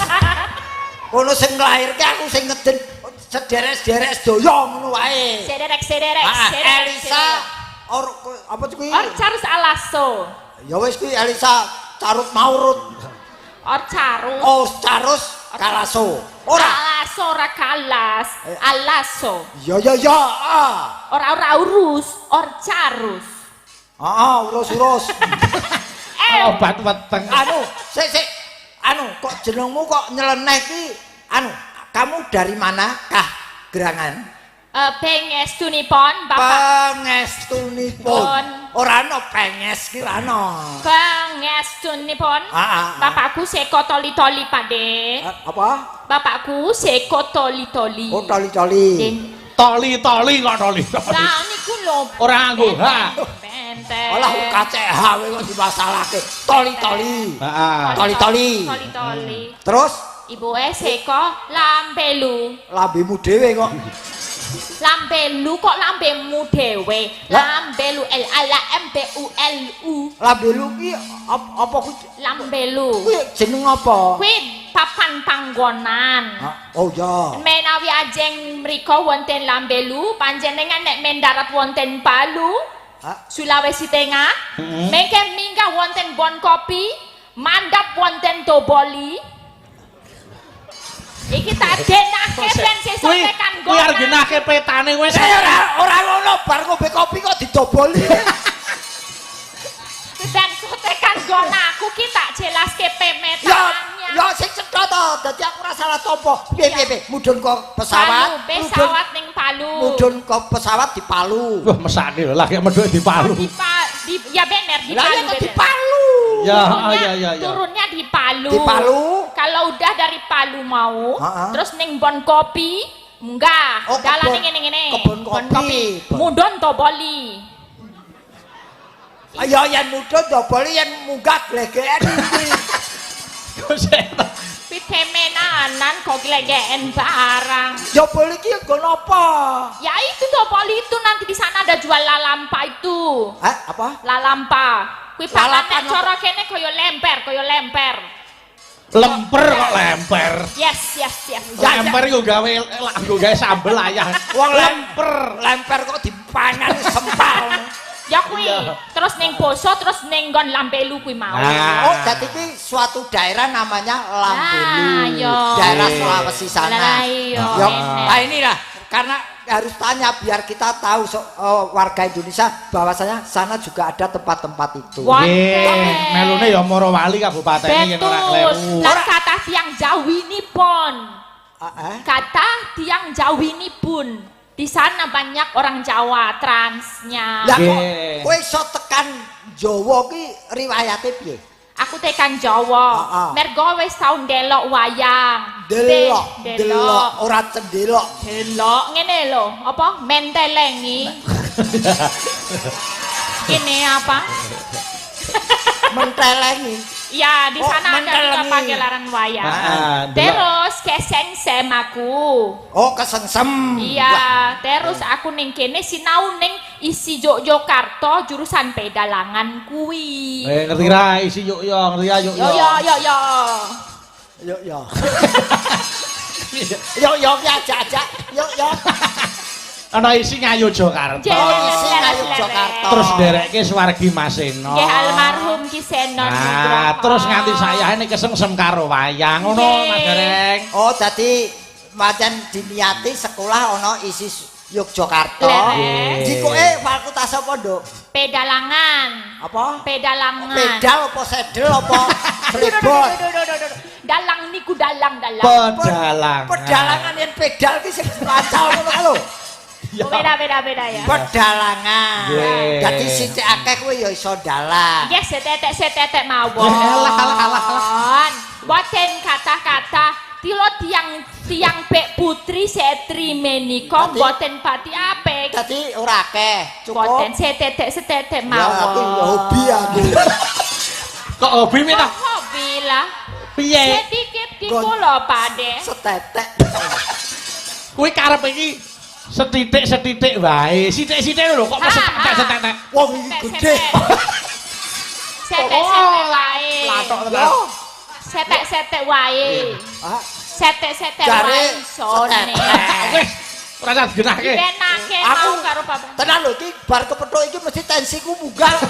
Ono sing nglairke aku sing ngeden. Sederek-sederek sedaya ngono wae. Sederek, Elisa apa kuwi? Orcarus Alaso. Ya wis kuwi Elisa Carut Maurut. Orcarus. Oh, Carus Kalaso. Ora. Alaso ora kalas. Alaso. Ya. Ora urus. Orcarus. Urus-urus. Obat weteng. Anu, sik. Anu, kok jenengmu kok nyeleneh ki? Anu, kamu dari mana kah gerangan? Pengestunipun Bapak. Pengestunipun. Ora ana penges ki ora ana. Pengestunipun. Bapakku seko toli-toli Pakde. Apa? Bapakku seko toli-toli. Oh, toli-toli. Toli-toli kok toli. Lah niku lho. Ora nganggo ha. Benteng. Olah KCH kok dimasalahke. Toli-toli. Heeh. Toli-toli. Toli-toli. Terus Ibuke seko Lampelu. lambemu dhewe kok. Lambelu kok lambemu dhewe. Lambelu L A L M B U L U. Lambelu ki apa kuwi? Lambelu. Kuwi jeneng apa? Kuwi papan panggonan. Oh ya. Menawi ajeng mriko wonten Lambelu, panjenengan nek mendarat wonten Palu, Sulawesi Tengah, mengke minggah wonten Bon Kopi, mandap wonten Toboli. Iki tak denake ben sesuk tekan Kuwi arep genake petane wis. Ora ngono bar ngombe kopi kok didoboli. Ben tekan gon aku ki tak jelaske pemetannya. Ya sing cetha to, dadi aku ora salah topo. Piye mudhun kok pesawat. Pesawat ning Palu. Mudhun kok pesawat di Palu. Wah mesake lho lagi medhok di Palu. Ya bener di Lah Palu. di Palu. Ya. Turunnya di Palu. Di Palu. Kalau udah dari Palu mau, terus ning Bon Kopi, munggah. Dalan ngene-ngene. Kebon kopi. Mudhun Toboli. Ayo yen mudhun Toboli yen munggah glegeken iki. Pitemenanan kok glegeken barang. Toboli ki nggon apa? Ya itu Toboli itu nanti di sana ada jual lalampa itu. Apa? Lalampa. Kuwi panganan Lalapan cara kene kaya lemper. Lemper kok lemper. Yes. Lemper yo gawe sambel ayah. Wong lemper kok dipangan sempal. Ya kuwi. Terus ning Poso terus ning nggon Lambelu kuwi mau. Oh, jadi ini suatu daerah namanya Lambelu. Daerah Sulawesi sana. Lah iya. Nah inilah karena harus tanya biar kita tahu warga Indonesia bahwasanya sana juga ada tempat-tempat itu. Nggih, melune ya Morowali kabupaten iki yen ora klewu. Lan kata tiang Jawinipun. Kata tiang Jawinipun. Di sana banyak orang Jawa transnya. Lah kok kowe iso tekan Jawa ki riwayate piye? Aku tekan Jawa. Mergo wis tau ndelok wayang. Delok, ora cendelok. Delok ngene lho, apa? Mentelengi. Ini apa? Mentelengi. Ya, di sana ada juga pagelaran wayang. Terus kesengsem aku. Oh, kesengsem. Iya, terus aku ning kene sinau ning isi Yogyakarta jurusan pedalangan kuwi. Ngerti ra isi yuk yo, ngerti ya yuk yo. Yo aja. Yo. Ana isi ngayu Jakarta. Terus nderekke Swargi Masena. Nggih almarhum Ki Senon. Terus nganti sayane kesengsem karo wayang ngono Mas Dereng. Oh, dadi pancen diniati sekolah ana isi Yogyakarta. Jikoke fakultas apa, Nduk? Pedalangan. Apa? Pedalangan. Pedal apa sedel apa flipboard? Dalang niku dalang. Pedalangan yen pedal ki sing lancar ngono lho. Beda ya. Pedalangan. Dadi sithik akeh kuwi ya iso dalang. Nggih setetek mawon. Alah. Boten kata-kata tilo tiang Bek Putri Setri menika boten pati apik. Dadi ora akeh, cukup. Boten setetek mawon. Ya aku hobi aku. Kok hobi mi ta? Hobi lah. Piye? Sedikit ki kula Pade. Setetek. Kuwi karep iki setitik wae. Sithik-sithik lho kok setetek. Wong iki gedhe. Setek wae. Latok tenan. Setek wae. Setek wae sone. Wis ora usah genahke. Genahke mau karo Bapak. Tenan lho iki bar kepethuk iki mesti tensiku munggah.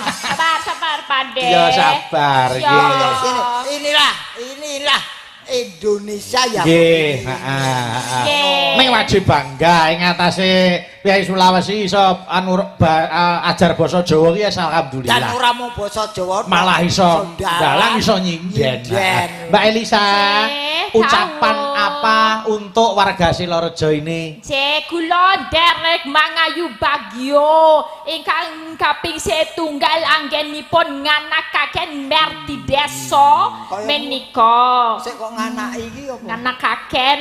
Sabar Pade. Ya sabar iki. Inilah Indonesia ya. Nggih, heeh. Ning wajib bangga ing atase Kyai Sulawesi iso ajar basa Jawa ki alhamdulillah. Dan ora mung basa Jawa, malah iso dalang iso nyinden. Mbak Elisa, ucapan apa untuk warga Silorejo ini? Kula nderek mangayu bagyo ingkang kaping setunggal anggenipun nganakaken merdi desa menika. Sik kok nganaki iki apa? Nganakaken.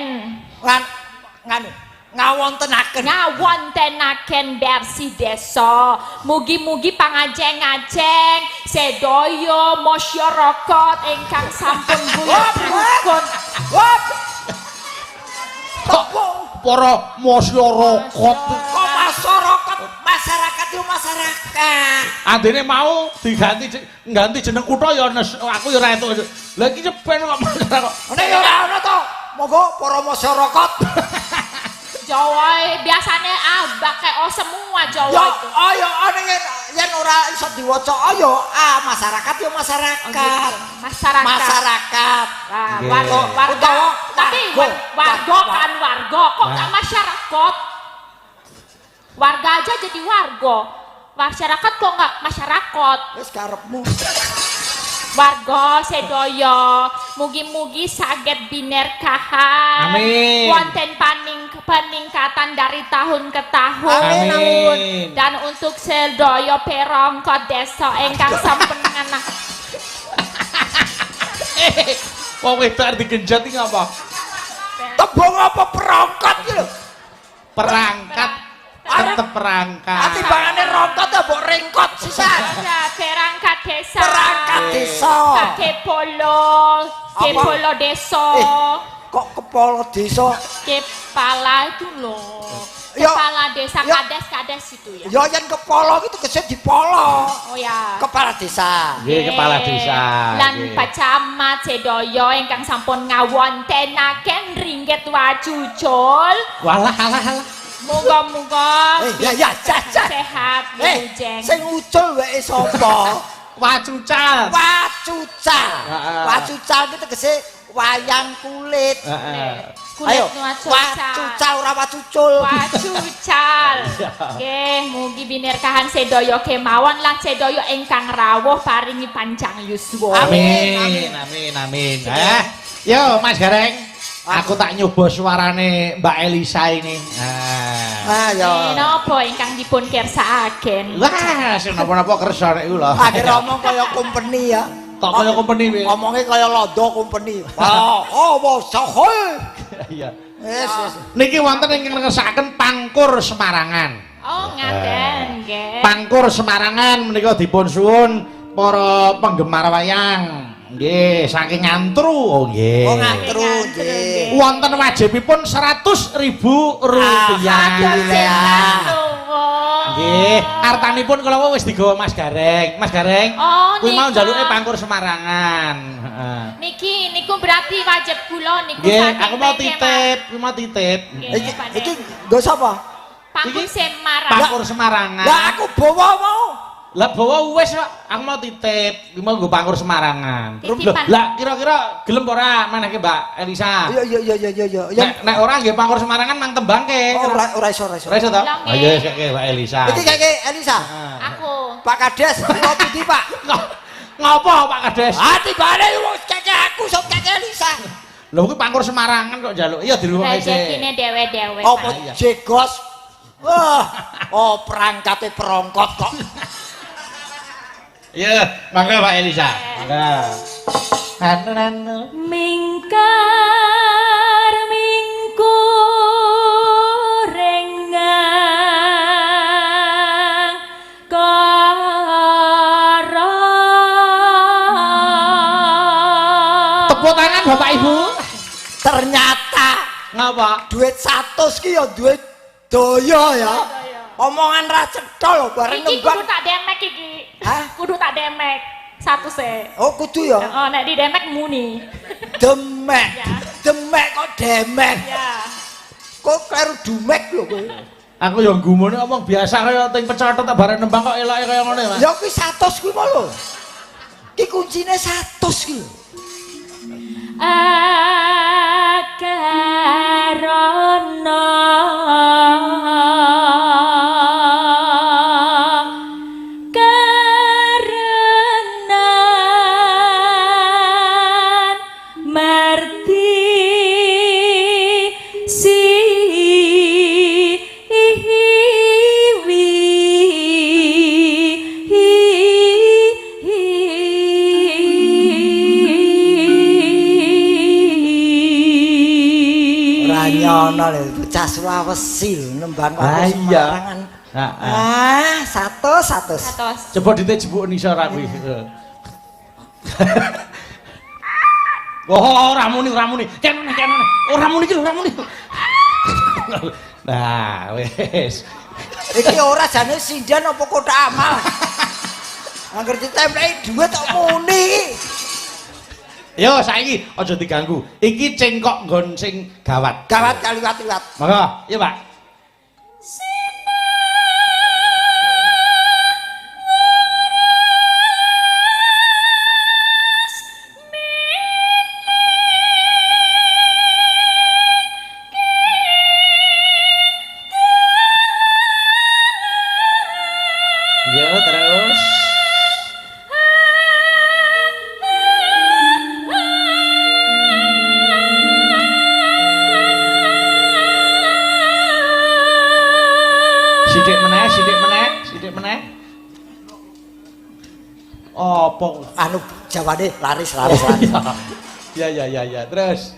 Ngawontenaken bersih desa. Mugi-mugi pangajeng-ajeng sedaya masyarakat ingkang sampun rukun. para masyarakat. Kok masyarakat yo masyarakat. Andene mau ngganti jeneng kutha ya aku ya ora entuk. Lah iki ben kok masyarakat. Nek ya ora ono to. Monggo para masyarakat. Jawa biasanya pakai o semua Jawa Ya itu. ayo yen ora iso diwaca ayo masyarakat yo masyarakat. Masyarakat. Nah, Nggih. warga. Tapi warga kan warga kok nggak masyarakat? Warga aja jadi warga. Masyarakat kok nggak masyarakat? Wis karepmu. Warga sedaya mugi-mugi saged binerkahan. Amin. Wonten peningkatan dari tahun ke tahun. Amin. Dan untuk sedaya perangkat desa ingkang sampun nganah. Wong wedok digenjot iki ngapa? Tembung apa perangkat iki lho? Perangkat tetep perangkat. Atimbangane rongkot ya mbok ringkot sisan. Ya, perangkat desa. Perangkat desa. Kepolo desa. Kok kepala desa? Kepala itu loh. Ya, Kepala desa ya. kades itu ya. Ya yen kepala gitu kese dipolo. Oh ya. Kepala desa. Nggih, kepala desa. Lan Nggih. pacamat sedaya ingkang sampun ngawontenaken ringget wajucul. Walah alah. Muga-muga Ya sehat wilujeng. sing ucul wae sapa? Wacucal. Wacucal. Heeh. Wacucal ki tegese wayang kulit. Heeh. Ayo, Kulit wacucal ora wacucul. Wacucal. Nggih, mugi binerkahan sedaya kemawon lan sedaya ingkang rawuh paringi panjang yuswa. Amin. Yo Mas Gareng. Aku tak nyoba suarane Mbak Elisa ini. Ya. Napa ingkang dipun kersakaken? Wah, sing napa-napa kersa nek iku lho. Akhir ngomong kaya company ya. Kok kaya company piye? Ngomongnya kaya londo company. Apa sohoi. Iya. Wis. Niki wonten ingkang ngersakaken Pangkur Semarangan. Oh, ngaten, nggih. Pangkur Semarangan menika dipun suwun para penggemar wayang. Nggih, saking Ngantru. Oh nggih. Oh ngantru nggih. Wonten wajibipun Rp100.000. Nggih, artanipun kula wis digawa Mas Gareng. Mas Gareng. Oh, kuwi mau nika. njaluke Pangkur Semarangan. Heeh. Niku berarti wajib kula niku Nggih, saking aku mau mriki, titip, kuwi mau titip. Nggih, Pak Iki Nek. nggo sapa? Pangkur iki Semarang. Pangkur Semarangan. Lah aku bawa mau. Lah bawa wis kok, aku mau titip, kuwi mau nggo Pangkur Semarangan. Titipan. Lah kira-kira gelem ora menehke Mbak Elisa? Iya. Nek ora nggih Pangkur Semarangan mang tembangke. Ora iso. Ora iso to? Lah, nggih. Ayo wis keke Mbak Elisa. Iki kaya Elisa. Aku. Pak Kades, kula pundi Pak? Ngopo Pak Kades? Timbane wis keke aku sok keke Elisa. Lho kuwi Pangkur Semarangan kok njaluk. Iya dirungokke sik. Rezekine dewe-dewe. Apa iya. jegos? Wah, perangkate perongkot kok. Iya, mangga Pak Elisa. Mangga. Mingkar mingkurengang karo. Tepuk tangan Bapak Ibu. Ternyata Ngapa? duit 100 ki ya duit daya ya. Omongan ra cetha lho bareng Iki nembang. kudu tak demek iki. Hah? Kudu tak demek. Satu se. Oh kudu ya. Oh, nek di demek muni. Demek. Ya. Demek kok demek. Ya. Kok karo dumek lho kowe. Aku yang gumune ngomong biasa kaya ting pecotot tak bareng nembang kok eloke kaya ngene, Mas. Ya kuwi 100 kuwi mau lho. Ki kuncine 100 ki lho. Akarana karenan merti Ranyono lho bocah Sulawesi lho nembang karo iya. Semarangan. Heeh. 100. atos. Coba ditejebuk nisor aku iki. Oh, ramuni. Kene. Oh, ramuni iki lho, ramuni. Nah, wis. Iki ora jane sindan apa kotak amal. Angger ditempeli dhuwit tok muni. Yo saiki aja diganggu. Iki cengkok nggon sing gawat. Gawat kaliwat-liwat. Monggo, iya, Pak. Yo terus. Sidik meneh. Opo? Anu jawane laris. Ya, terus.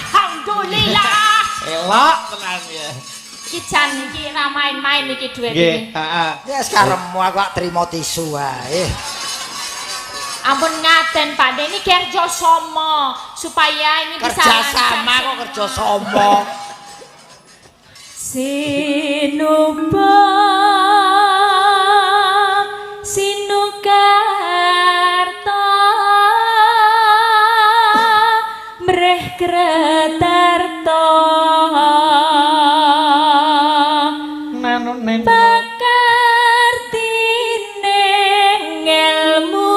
Alhamdulillah. Elok tenan ya. Iki jan iki ra main-main iki duit Nggih, iki. heeh. Ya sekaremmu aku trimo tisu wae. Ampun ngaten Pak De, ini kerja sama supaya ini bisa Kerja sama kok kerja sama. Sinukarta mreh kretarta Nanun pakartine ngelmu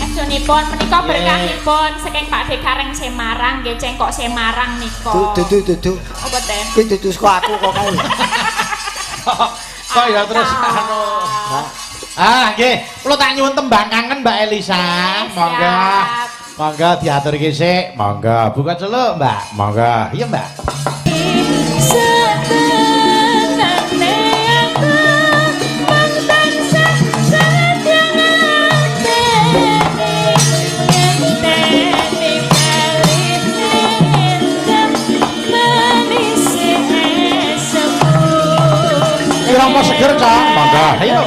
Estunipun menika berkahipun saking Pak De Kareng Semarang nggih cengkok Semarang nika. Dudu. Apa teh? Kuwi dudu saka aku kok kae. Kok ya terus anu. Nggih, kula tak nyuwun tembang kangen Mbak Elisa. Monggo. Monggo diaturke sik. Monggo. Buka celuk, Mbak. Monggo. Iya, Mbak. Apa seger, Cok? Monggo. Ayo.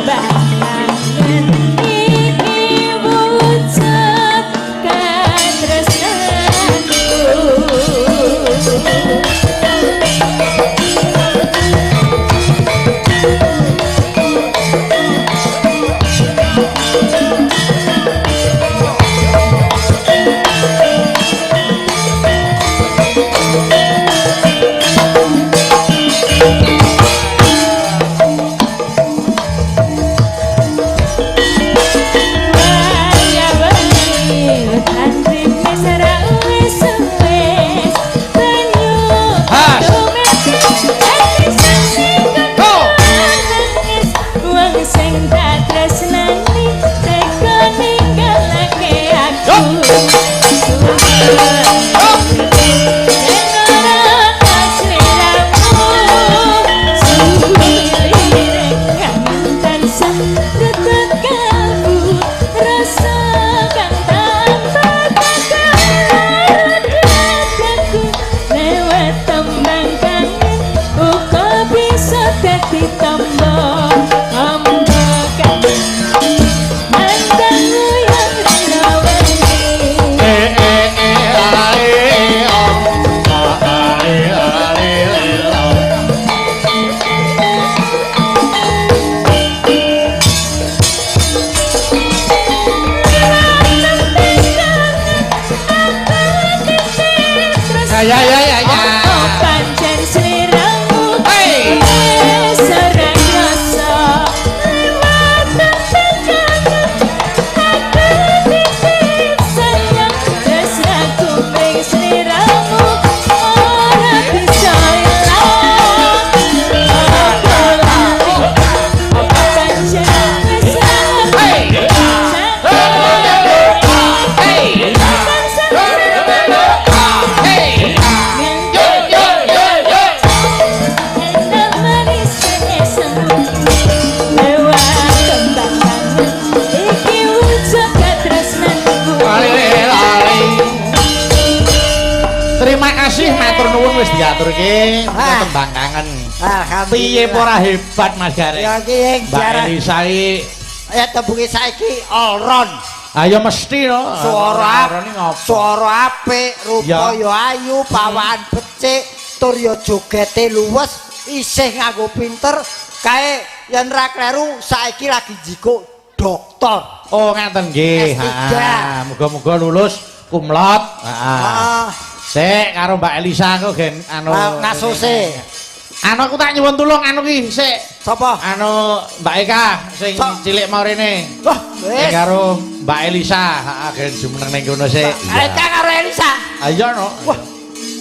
ya ya ya ya. Pancen sliramu serang rasa lewat tangan aku titip sayang rasaku ping sliramu ora bisa ilang pancen Terima kasih matur nuwun wis diaturke tembang kangen. Piye ora hebat Mas Gareng? Ya iki Mbak Elisa iki ya tebuke saiki all round. Ayo mesti no. Suara apik, rupa ya ayu, pawaan becik, tur ya jogete luwes, isih nganggo pinter, kae yen ra kleru saiki lagi jikuk dokter. Oh ngaten nggih. Muga-muga lulus kumlot. Sik karo Mbak Elisa aku gen anu ngasuse. Anu aku tak nyuwun tulung anu ki sik. Sapa? Anu Mbak Eka sing cilik mau rene. Wah, wis. Karo Mbak Elisa, heeh gen jumeneng ning kono sik. Eka karo Elisa. Ayo no. Wah,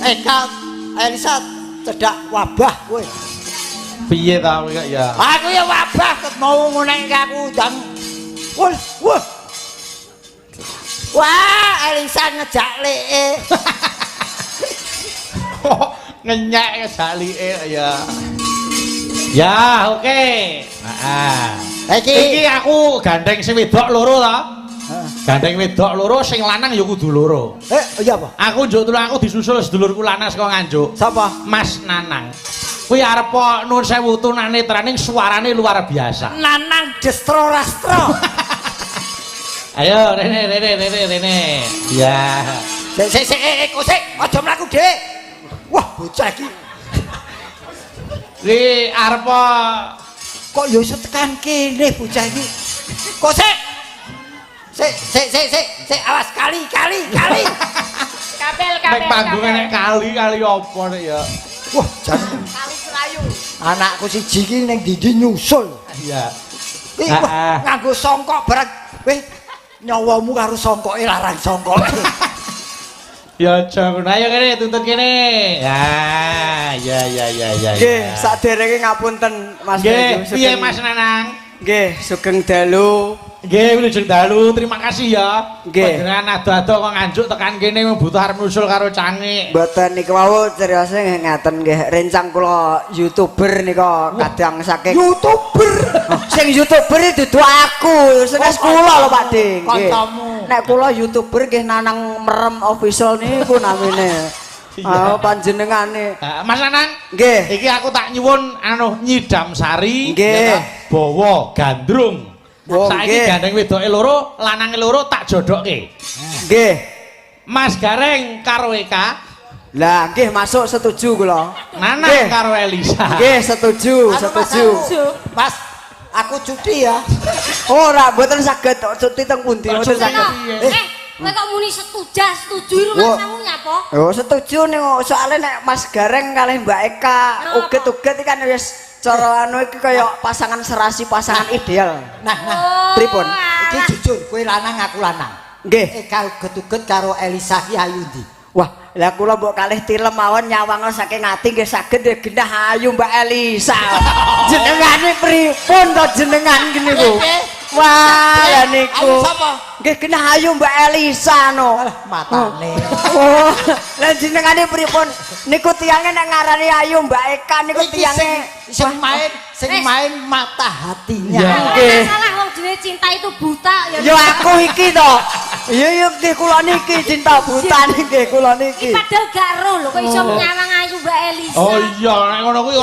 Eka Elisa cedak wabah kowe. Piye ta kowe ya? Aku ya wabah ket mau ngene aku ndang. Wah. Wah, Elisa ngejak leke. Ngenyek salike ya. Ya, oke. Heeh. Iki aku gandeng sing wedok loro ta? Gandeng wedok loro sing lanang ya kudu loro. Iya apa? Aku njuk tulung aku disusul sedulurku lanang saka Nganjuk. Sapa? Mas Nanang. Kuwi arep nuwun sewu tunanetraning suarane luar biasa. Nanang destro rastro. Ayo rene. Ya. Sik, aja mlaku dhewe. Wah, bocah iki. Kuwi arep kok ya iso tekan kene bocah iki. Kok sik, awas kali. Kabel. nek panggungan nek kali apa nek ya. Wah, jan kali Serayu. Anakku siji iki ning ndi nyusul. Iya. Iki nganggo songkok barang. Weh, nyawamu karo songkoke larang songkoke. Ya aja ngono. Ayo kene tuntut kene. Ya. Nggih, saderenge ngapunten Mas Nggih, piye Mas Nanang? Nggih, sugeng dalu. Nggih, wilujeng dalu. Terima kasih ya. Nggih. Panjenengan ado-ado kok nganjuk tekan kene butuh arep nusul karo Cangik. Mboten niku wau ceriose ngaten nggih, rencang kula YouTuber nika kadang saking YouTuber. Sing YouTuber itu dudu aku, sing kula lho Pak Ding. Nggih. Nek kula YouTuber nggih Nanang Merem Official niku namine. Panjenengane. Mas Nanang, nggih. Iki aku tak nyuwun nyidam sari, nggih. Bawa gandrung. Saiki gandeng wedoke loro, lanange loro tak jodokke. Nggih. Mas Gareng karo Eka. Lah nggih masuk setuju kula. Nanang karo Elisa. Nggih setuju. Mas, aku cuti ya. Ora mboten saged cuti teng pundi mboten saged. Kowe kok muni setuju rumahmu nyapa? Oh, setuju ning soalnya nek Mas Gareng kalih Mbak Eka uget-uget iki kan wis cara anu iki kaya pasangan serasi, pasangan ideal. Nah, pripun? Iki jujur, kowe lanang aku lanang. Nggih. Eka uget-uget karo Elisa ki ayu ndi? Wah, lah kula mbok kalih tilem mawon nyawang saking ati nggih saged genah ayu Mbak Elisa. Jenengane pripun to jenengan gini ku? Wah, ya niku. Nggih genah ayu Mbak Elisa no. Matane. Oh, lah jenengane pripun? Niku tiyange nek ngarani ayu Mbak Eka niku tiyange sing main mata hatinya. Nggih. Salah wong dhewe cinta itu buta ya. Ya aku iki to. Iya nggih kula niki cinta buta nggih kula niki. Padahal gak ero lho kok iso nyawang ayu Mbak Elisa. Oh iya, nek ngono kuwi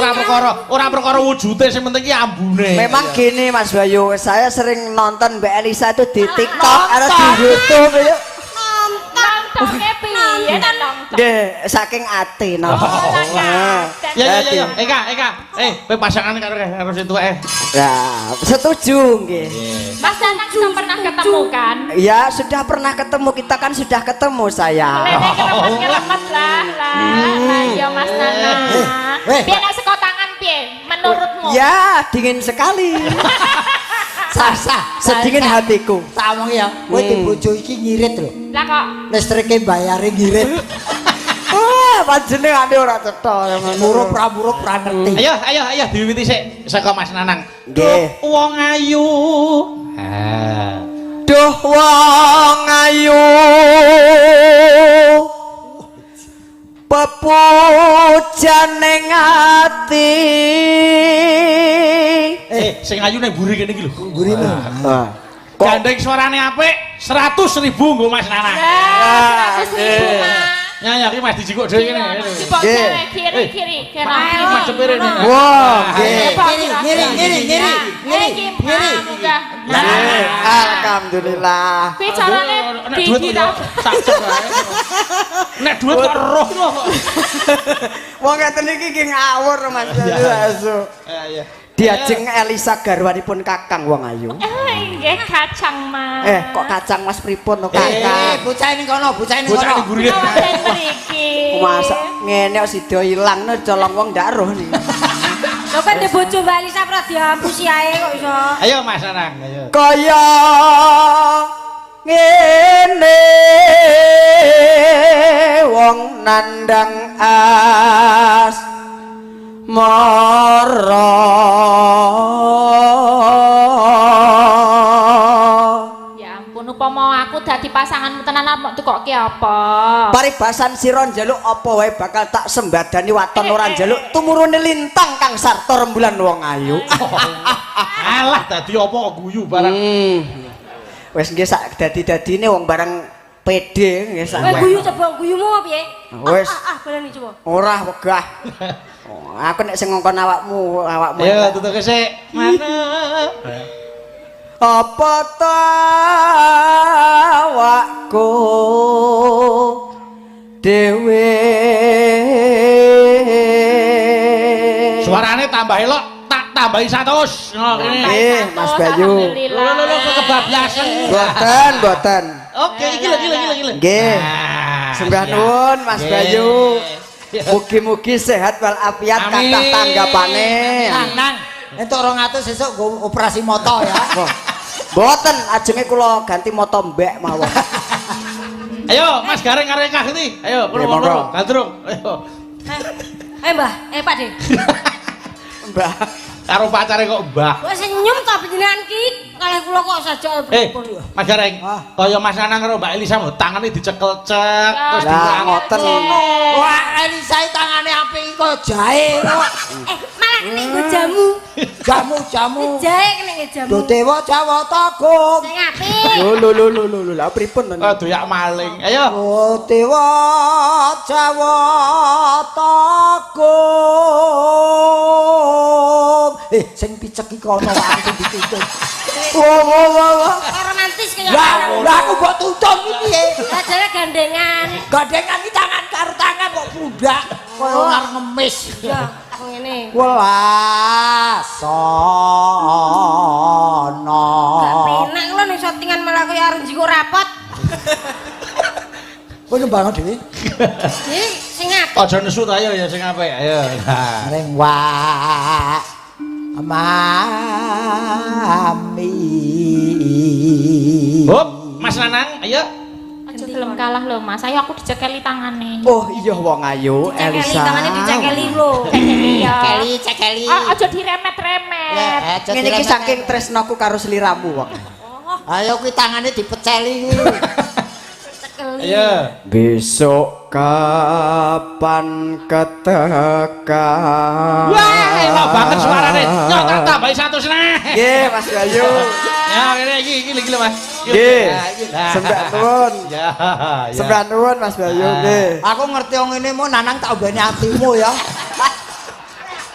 ora perkara wujude sing penting ki ambune. Memang gini Mas Bayu, saya sering nonton Mbak Elisa itu di TikTok atau di YouTube ya. Nontonke piye? piye ta nong? Nggih, saking ati napa. Ya. Eka. Kowe pasangan karo situ Ya, setuju nggih. Mas Nanang sudah pernah ketemu kan? Ya, sudah pernah ketemu, kita kan sudah ketemu saya. Kelepas lah. Ya Mas Nanang. Piye nek seko tangan piye menurutmu? Ya, dingin sekali. Sedingin hatiku. Tak omong ya, kowe di bojo iki ngirit lho. Lah kok Listrike bayare ngirit. Panjenengane ora cetha Murup pra ngerti. Ayo diwiwiti sik saka Mas Nanang. Nggih. Wong ayu. Duh wong ayu. Pepujaning ati. Sing ayu nek mburi kene iki lho. Gurine. Gandeng suarane apik 100.000 nggo Mas Nanang. Ya iki Mas dijikuk dhewe kene. Sibuk cewek kiri kena. Mas cepere nih. Wah, nggih. Ngiri. Alhamdulillah. Kuwi carane duit tak cek ae. Nek duit kok roh lho. Wong ngeten iki nggih ngawur Mas Bayu. Iya. Diajeng Elisa garwanipun Kakang wong ayu. Nggih kacang Mas. Kok kacang Mas pripun to Kakang? Bocah ning kono. Bocah ning gurine. Wonten mriki. Masa ngene kok sida ilang colong wong ndak roh nih. Lho kan de bojo Mbak Elisa ora diampusi ae kok iso. Ayo Mas Nanang, ayo. Kaya ngene wong nandang as mara. Ya ampun upama aku dadi pasanganmu tenan apa tukoke apa? Paribasan sira njaluk apa wae bakal tak sembadani waton ora njaluk tumurune lintang kang sarta rembulan wong ayu. Alah dadi apa kok guyu barang. Wis nggih sak dadi-dadine wong bareng pede nggih sak. Guyu coba guyumu piye? Wis. Balani coba. Ora wegah. Aku nek sing ngongkon awakmu. Ayo tutuke sik. Mana? Apa ta awakku dhewe. Suarane tambah elok, tak tambahi 100. Nggih, Mas Bayu. Lho kebablasan. Mboten. Oke, iki lho. Nggih. Sembah nuwun Mas Bayu. Mugi-mugi sehat walafiat kathah tanggapane. Nang. Entuk 200 sesuk nggo operasi moto ya. Mboten, ajenge kula ganti moto mbek mawon. Ayo Mas Gareng karo Eka iki. Ayo, monggo. Gandrung. Ayo. Mbah, Pak De. Mbah. Karo pacare kok Mbah. Kok senyum ta panjenengan ki kalih kula kok sajak pripun. Mas Gareng, kaya Mas Nanang karo Mbak Elisa tangane dicekel-cek terus ngoten. Wah, Elisa tangane apik kok jahe kok. Malah kene nggo jamu. Jamu. Jahe kene nggo jamu. Lho Dewa Jawa Tagum. Sing apik. Lho, lha pripun to? doyak maling. Ayo. Oh Dewa Jawa Tagum. Sing picek iki kono aku dituntun. Wah. Romantis kaya. Lah aku mbok tuntun iki piye? Ajare gandengan. Gandengan iki tangan karo tangan kok budak. Koyo ngarep ngemis. Ya, aku ngene. Welasono. Gak penak lho ning settingan malah kaya arep njiko rapot. Kowe nyembah dhewe. Iki sing apik. Aja nesu ta ayo ya sing apik. Ayo. Ring wa mami. Hop, Mas Nanang, ayo. Aja gelem kalah lho Mas. Ayo aku dicekeli tangane. Oh iya wong ayu Cekeli Elisa. tangane dicekeli lho. Cekeli. Aja diremet-remet. Ngene iki saking tresnaku karo sliramu wong. Ayo kuwi tangane dipeceli kuwi. Ayo. Besok kapan ketekan. Wah, elok banget suarane. Yo tak tambahi 100 nah. Nggih, Mas Bayu. Ya, ngene iki lho Mas. Nggih. Sembah nuwun. Ya. Sembah nuwun Mas Bayu nggih. Aku ngerti wong ngene mau Nanang tak obeni atimu ya.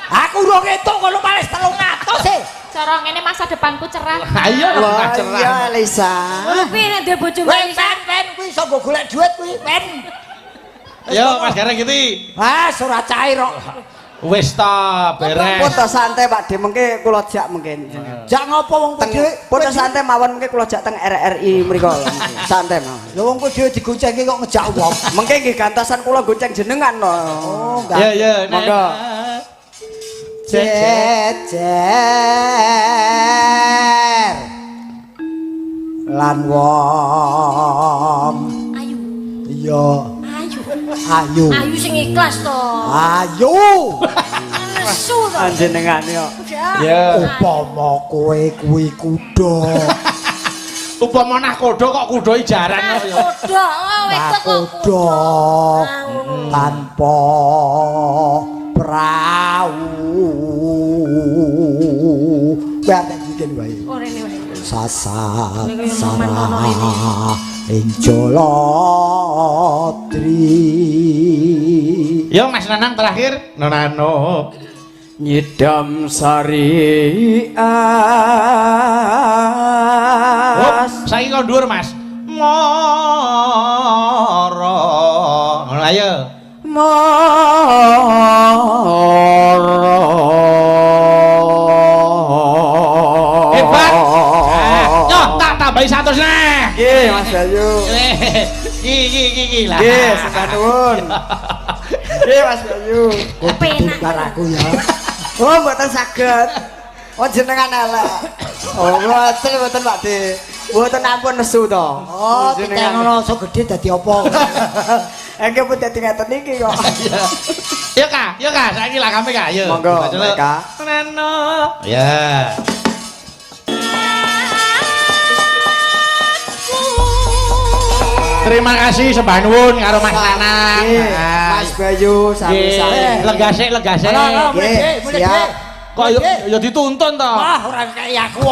Aku urung etuk kono paling 300 e. Cara ngene masa depanku cerah. Ayo Wah, cerah. iya Elisa. Kuwi nek duwe bojo Pen kuwi iso nggo golek duit kuwi, pen. Yo Mas Gareng iki. Ah, ora cair kok. Wis ta beres. Pun santai Pak De mengke kula jak mungkin. Jak ngopo wong kowe dhewe? Pun santai mawon mengke kula jak teng RRI mriku. Santai mawon. Lha wong kowe dhewe digoncengke kok ngejak wong. Mengke nggih gantasan kula gonceng jenengan no. Oh, enggak. Ya ya Monggo. Jejer lan wong Ayu. iya Ayu. ayu Ayu sing ikhlas to. ayu Nesu to. Panjenengan yo. Ya. upama kowe kuwi kuda Upama nah kuda kok kuda jaran kok ya. Kuda, wedok kok kuda ngono. tanpa prau Bapak bikin wae Oh, rene wae. sasat sarah ing Jolotri. Yo Mas Nanang terakhir. Nonano. Nyidam sari Oh, saiki kok dhuwur Mas. Moro. Ngono ayo. Hebat. Yo tak tambahi 100 neh. Nggih Mas Bayu. Iki lah. Nggih, sembah nuwun. Nggih Mas Bayu. Penak. Karaku ya. Oh, mboten saged. Oh jenengan elek. Oh, mboten Pak De. Mboten ampun nesu to. Oh, kita ngono so gede dadi apa? Engke pun dadi ngeten iki kok. Yo Kak, saiki lah kami Kak, yo. Monggo, Kak. Nano. Ya. Terima kasih sembah nuwun karo Mas Nanang. Mas Bayu sami-sami. Legasik. Nggih, siap. Kok yo dituntun to. Wah, ora kaya aku.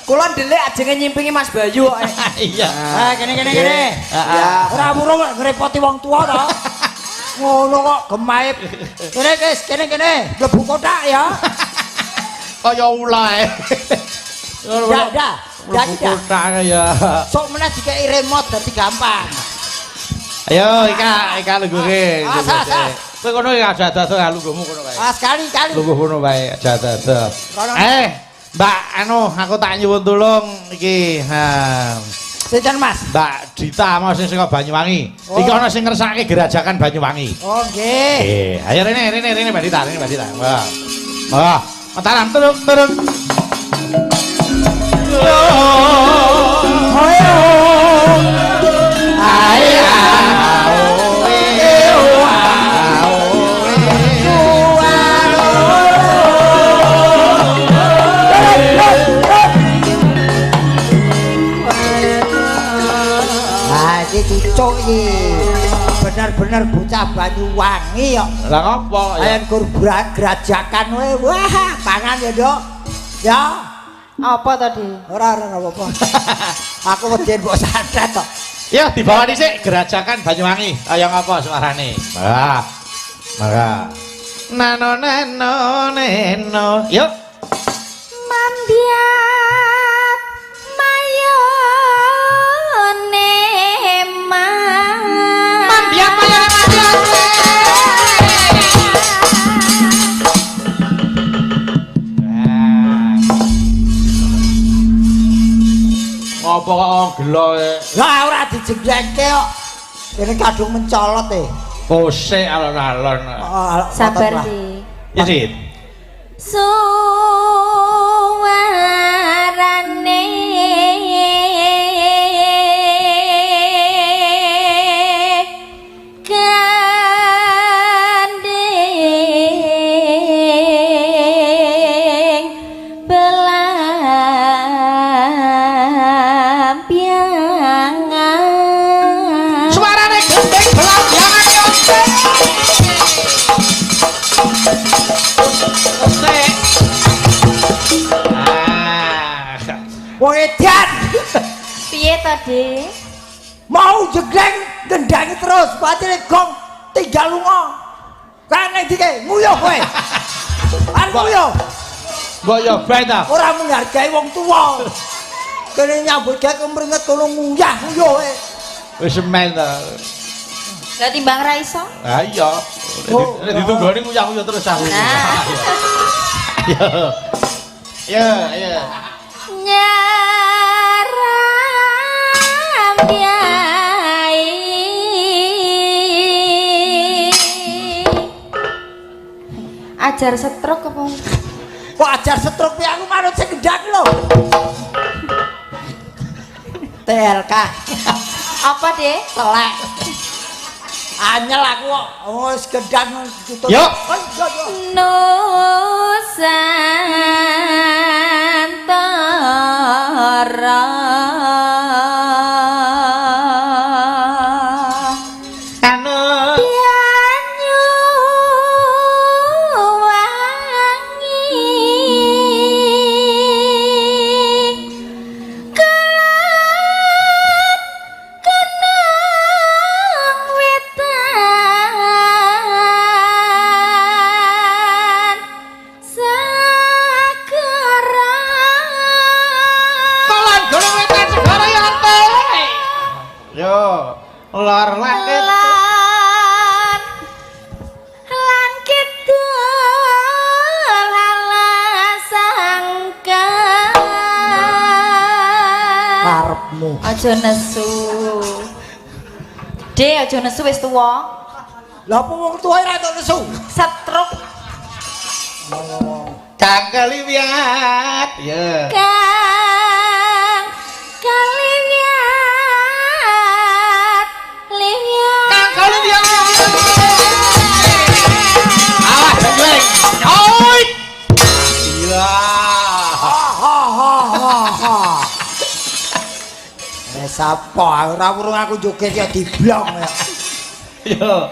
Kula ndelik ajenge nyimpingi Mas Bayu kok. Iya. Ah, kene. Ya. Ora murung ngrepoti wong tuwa to. Ngono kok gemaip. Kene guys, kene. Mlebu kotak ya. Kaya ulae. Dah. Kotak ya. Sok meneh dikeki remote dadi gampang. Ayo Ika lungguhe. Asa. Kowe kono ya aja-aja lungguhmu kono wae. Ah, sekali. Lungguh kono wae aja-aja. Mbak aku tak nyuwun tulung iki. Ha. Sinten Mas? Mbak Dita mau sing saka Banyuwangi. Iki ana sing ngersakake gerajakan Banyuwangi. Oh, nggih. Ayo rene Mbak Dita. Wah. Mataram turun. Cuk iki bener-bener bocah Banyuwangi kok. Lah ngopo ya? Ayen kurban gerajakan wae. Wah, pangan ya, Dok. Ya. Apa tadi? Ora apa-apa. Aku wedi mbok santet kok. Ya dibawa dhisik gerajakan Banyuwangi. Kaya ngapa suarane? Wah. Maka. Nano. Yuk. Mandiat mayone Mandiat mayone Ngopo kok gelo e? Lah ora dijengklengke kok. Kene kadung mencolot e. Kosek alon-alon. Sabar di. Isit. Suarane gandeng belampiangan. Suarane gandeng belampiangan yo. Wong edan. Piye tadi? Mau jegleng gendangi terus, patine gong tinggal lunga. Kene dike nguyuh kowe. Arep nguyuh. Mbok yo bae ta. Ora menghargai wong tuwa. Kene nyambut gawe kemringet kono nguyah nguyuh kowe. Wis semen ta. Lah timbang ra iso. Ha iya. Nek ditunggoni uyah-uyah terus aku. Ya. Ya, ya. Nyaram Kyai Ajar setruk apa? Kok ajar setruk piye aku manut sing gendang lho. TLK. Apa, Dek? Telek. Anyel aku kok wis gendang tutup. Yo. Nusantara Lor langit langit halasangka karepmu. Aja nesu. Dek, aja nesu wis tuwa. Lah apa wong tuwa ora entuk nesu? Setruk. Kang Kaliwiat. Ya. Kang Kaliwiat liwiat Kang Kaliwiat. Awas jeng. Oi. Gila. Sapa ora urung aku joget ya diblong ya. Yo.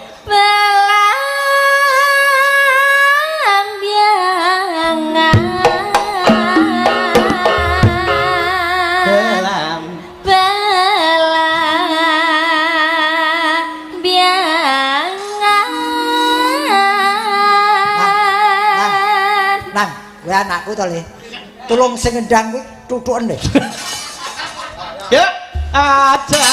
Nang, kowe anakku to Le. Tulung sing ngendang kuwi tutuken Le. Ya. Aja.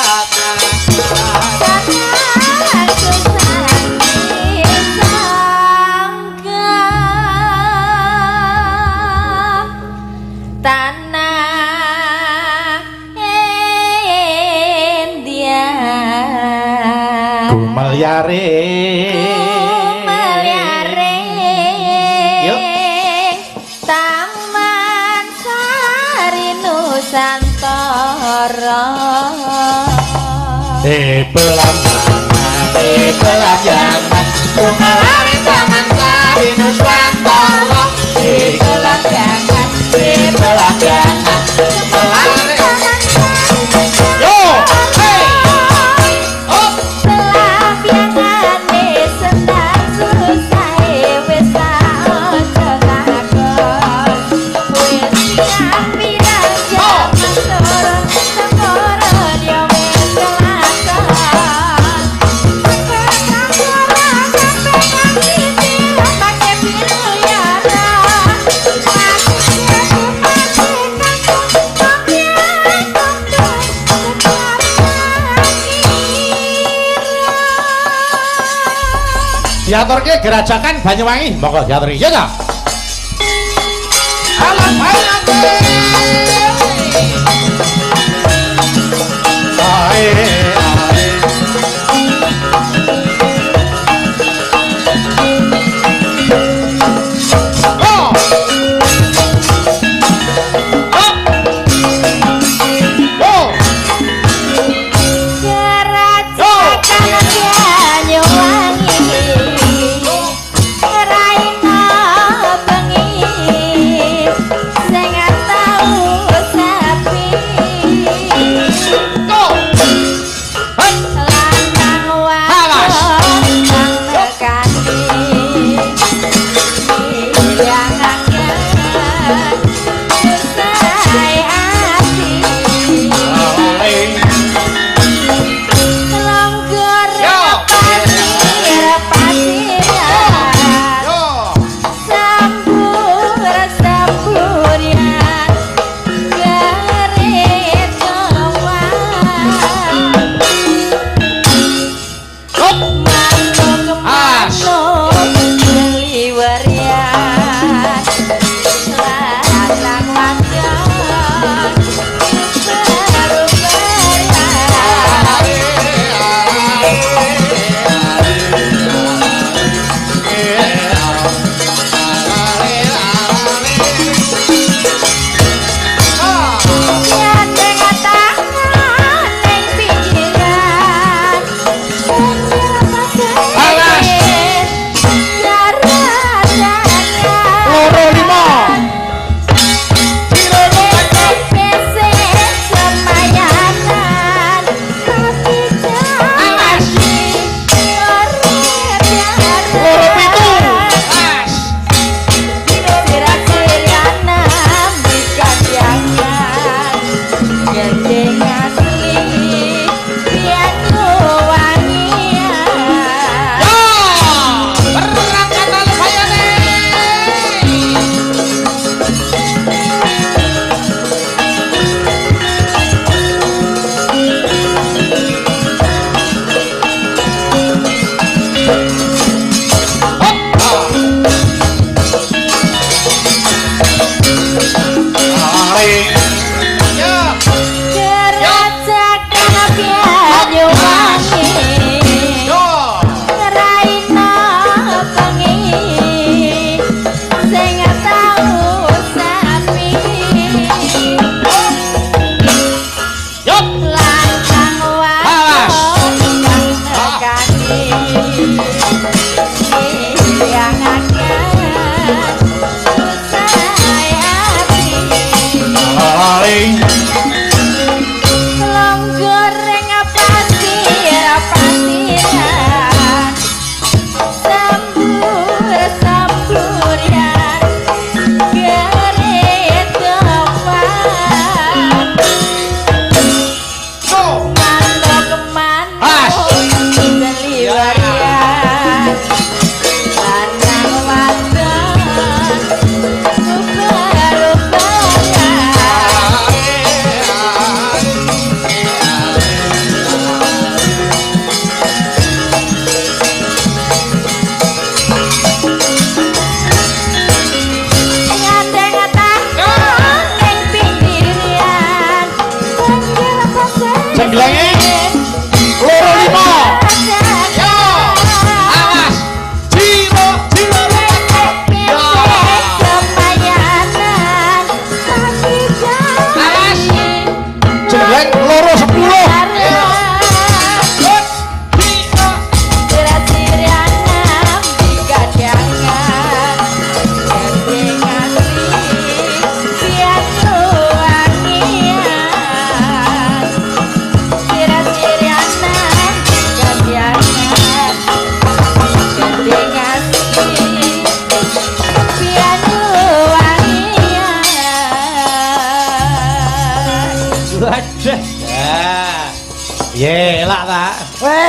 Tanah India Kumelyare. Yuk. Taman Sari Nusantara Belambangan Kumelyare Taman Sari Nusantara Belambangan Yo, hey, oh, Pelabyanane senang susah wis aja takon wis siap pirang jam turun semoro yo wis kelakon pakai pilu yara diaturke gerajakan Banyuwangi monggo diaturi ya enggak alam bayate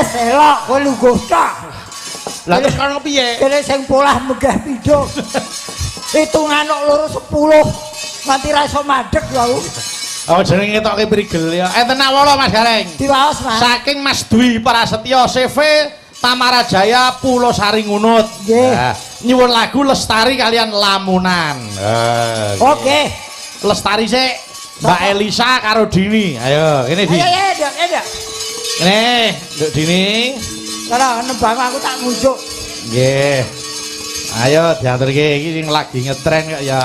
Wes elok kowe lungguh tok. Lah terus kono piye? Kene sing polah megah pindho. Hitungan kok loro 10. Nganti ra iso madheg lho. Oh jenenge ngetokke prigel ya. Enten awala Mas Gareng. Diwaos Mas. Saking Mas Dwi Prasetyo CV Tamarajaya Pulau Sari Ngunut. Nggih. Nah, nyuwun lagu Lestari kalian Lamunan. Oke. Lestari sik Mbak Elisa karo Dini. Ayo, ini Di. Ayo, Dok. Nih, Nduk Dini. Kalau nembang aku tak mujuk. Nggih. Ayo diaturke iki sing lagi ngetren kok ya.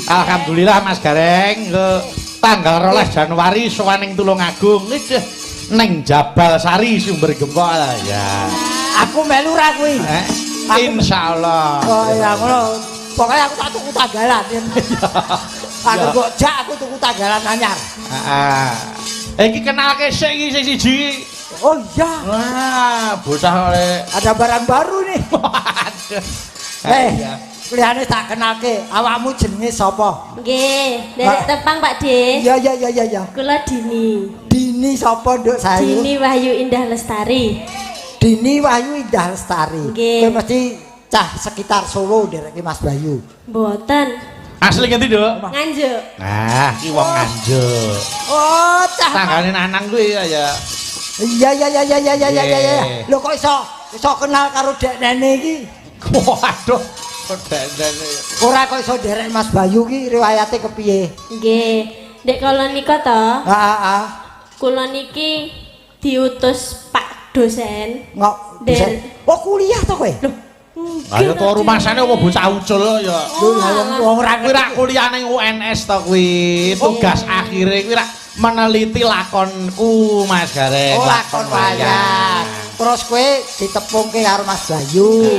Alhamdulillah Mas Gareng ke tanggal 12 Januari sowaning Tulungagung ning Jabal Sari Sumber Gempol ya. Aku melu ra kuwi. Insyaallah. Oh ya ngono. Pokoke aku tak tuku tanggalan. Aku kok jak aku tuku tanggalan anyar. Heeh. Iki kenalke sik iki sing siji. Oh iya. Wah, bocah oleh Ada barang baru nih. Liyane tak kenalke, awakmu jenenge sapa? Nggih, Derek Tepang Pak De. Iya. Kula Dini. Dini sapa, Nduk Sayu? Dini Wahyu Indah Lestari. Dini Wahyu Indah Lestari. Nggih. Kowe mesti cah sekitar Solo derek Mas Bayu. Mboten. asli ngendi, Nduk? Nganjuk. Nah, iki wong Nganjuk. Oh, cah. Tanggane Nanang kuwi ya. Iya. Lho kok iso kenal karo Dek Nene iki? Waduh, kok dandane. Ora kok iso derek Mas Bayu ki riwayate kepiye? Nggih, Dek kula nika to. Heeh. Kula niki diutus Pak dosen. Ngok. Oh, kuliah to kowe? Loh, Ayo to rumasane apa bocah ucul ya. Wong ora Kuwi rak kuliah ning UNS to kuwi. Tugas akhire kuwi rak meneliti lakonku Mas Gareng. Oh, lakon wayang. Terus kowe ditepungke karo Mas Bayu.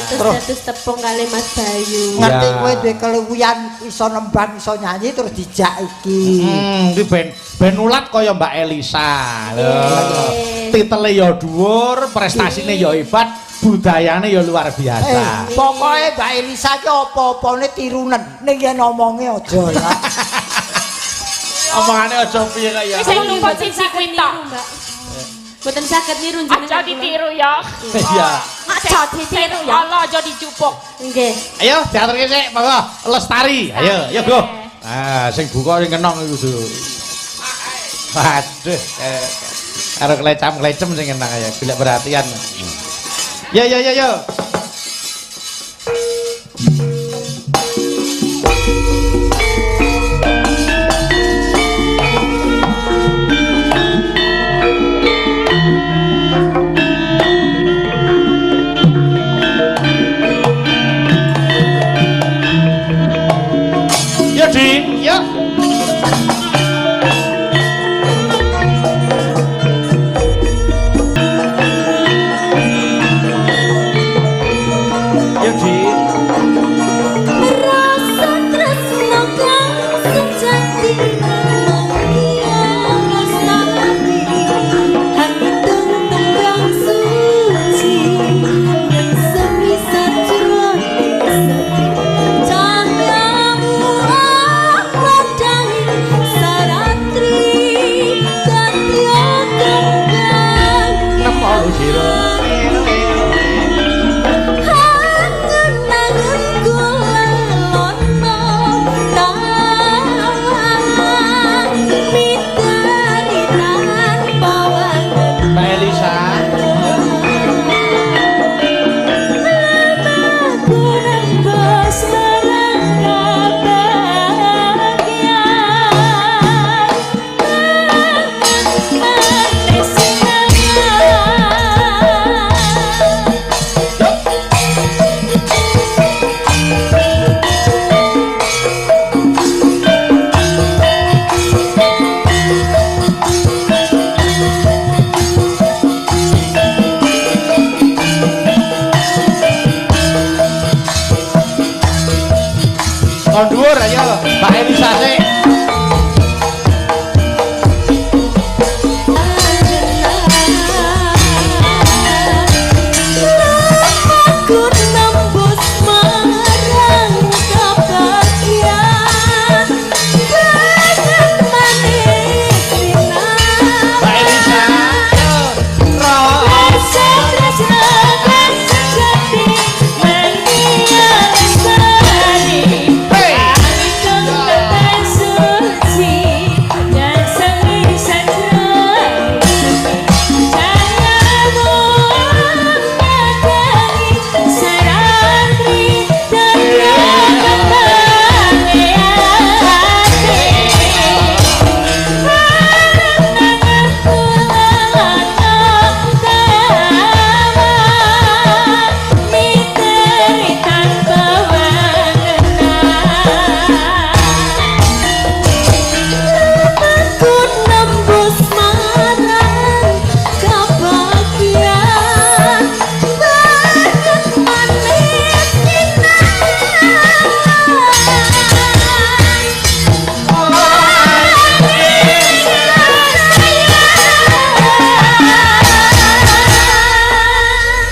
Terus dados tepung kali Mas Bayu. Ngerti kowe duwe keluwihan iso nembang, iso nyanyi terus dijak iki. Iki ben ulat kaya Mbak Elisa. Lho. Titele ya dhuwur, prestasine ya hebat, budayane ya luar biasa. Pokoke Mbak Elisa ki apa-apane tirunen. Ning yen omonge aja ya. Omongane aja piye kaya. Sing numpak siji kuwi tok. Mboten saged niru jenengan. Aja ditiru ya. Iya. Aja ditiru ya. Allah aja dicupuk. Nggih. Ayo diaturke sik, monggo Lestari. Ayo, Go. Ah, sing buka sing kenong iku, Du. Waduh. Karo klecam-klecem sing kenang ya, golek perhatian. Yo. Ding, ya.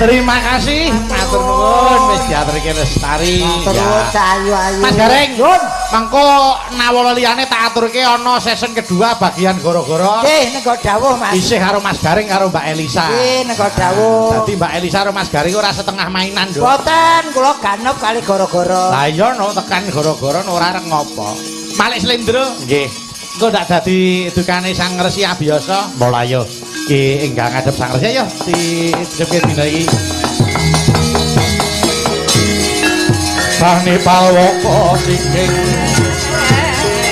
Terima kasih. Matur nuwun wis diaturke Lestari. Matur nuwun Cahayu-ayu. Mas Gareng. Nyun. Mengko nawala liyane tak aturke ana season kedua bagian goro-goro. Nggih, nego dawuh Mas. Isih karo Mas Gareng karo Mbak Elisa. Nggih, nego dawuh. Dadi Mbak Elisa karo Mas Gareng ora setengah mainan, Nduk. Boten, kula ganep kali goro-goro. Lah iya no tekan goro-goro ora arep ngopo. Malik Slendro. Nggih. Engko ndak dadi dukane Sang Resi Abiyasa. Mula yo. Ki enggak ngadep Sang Resi ayo di jepit dina iki. Sahne palwaka singking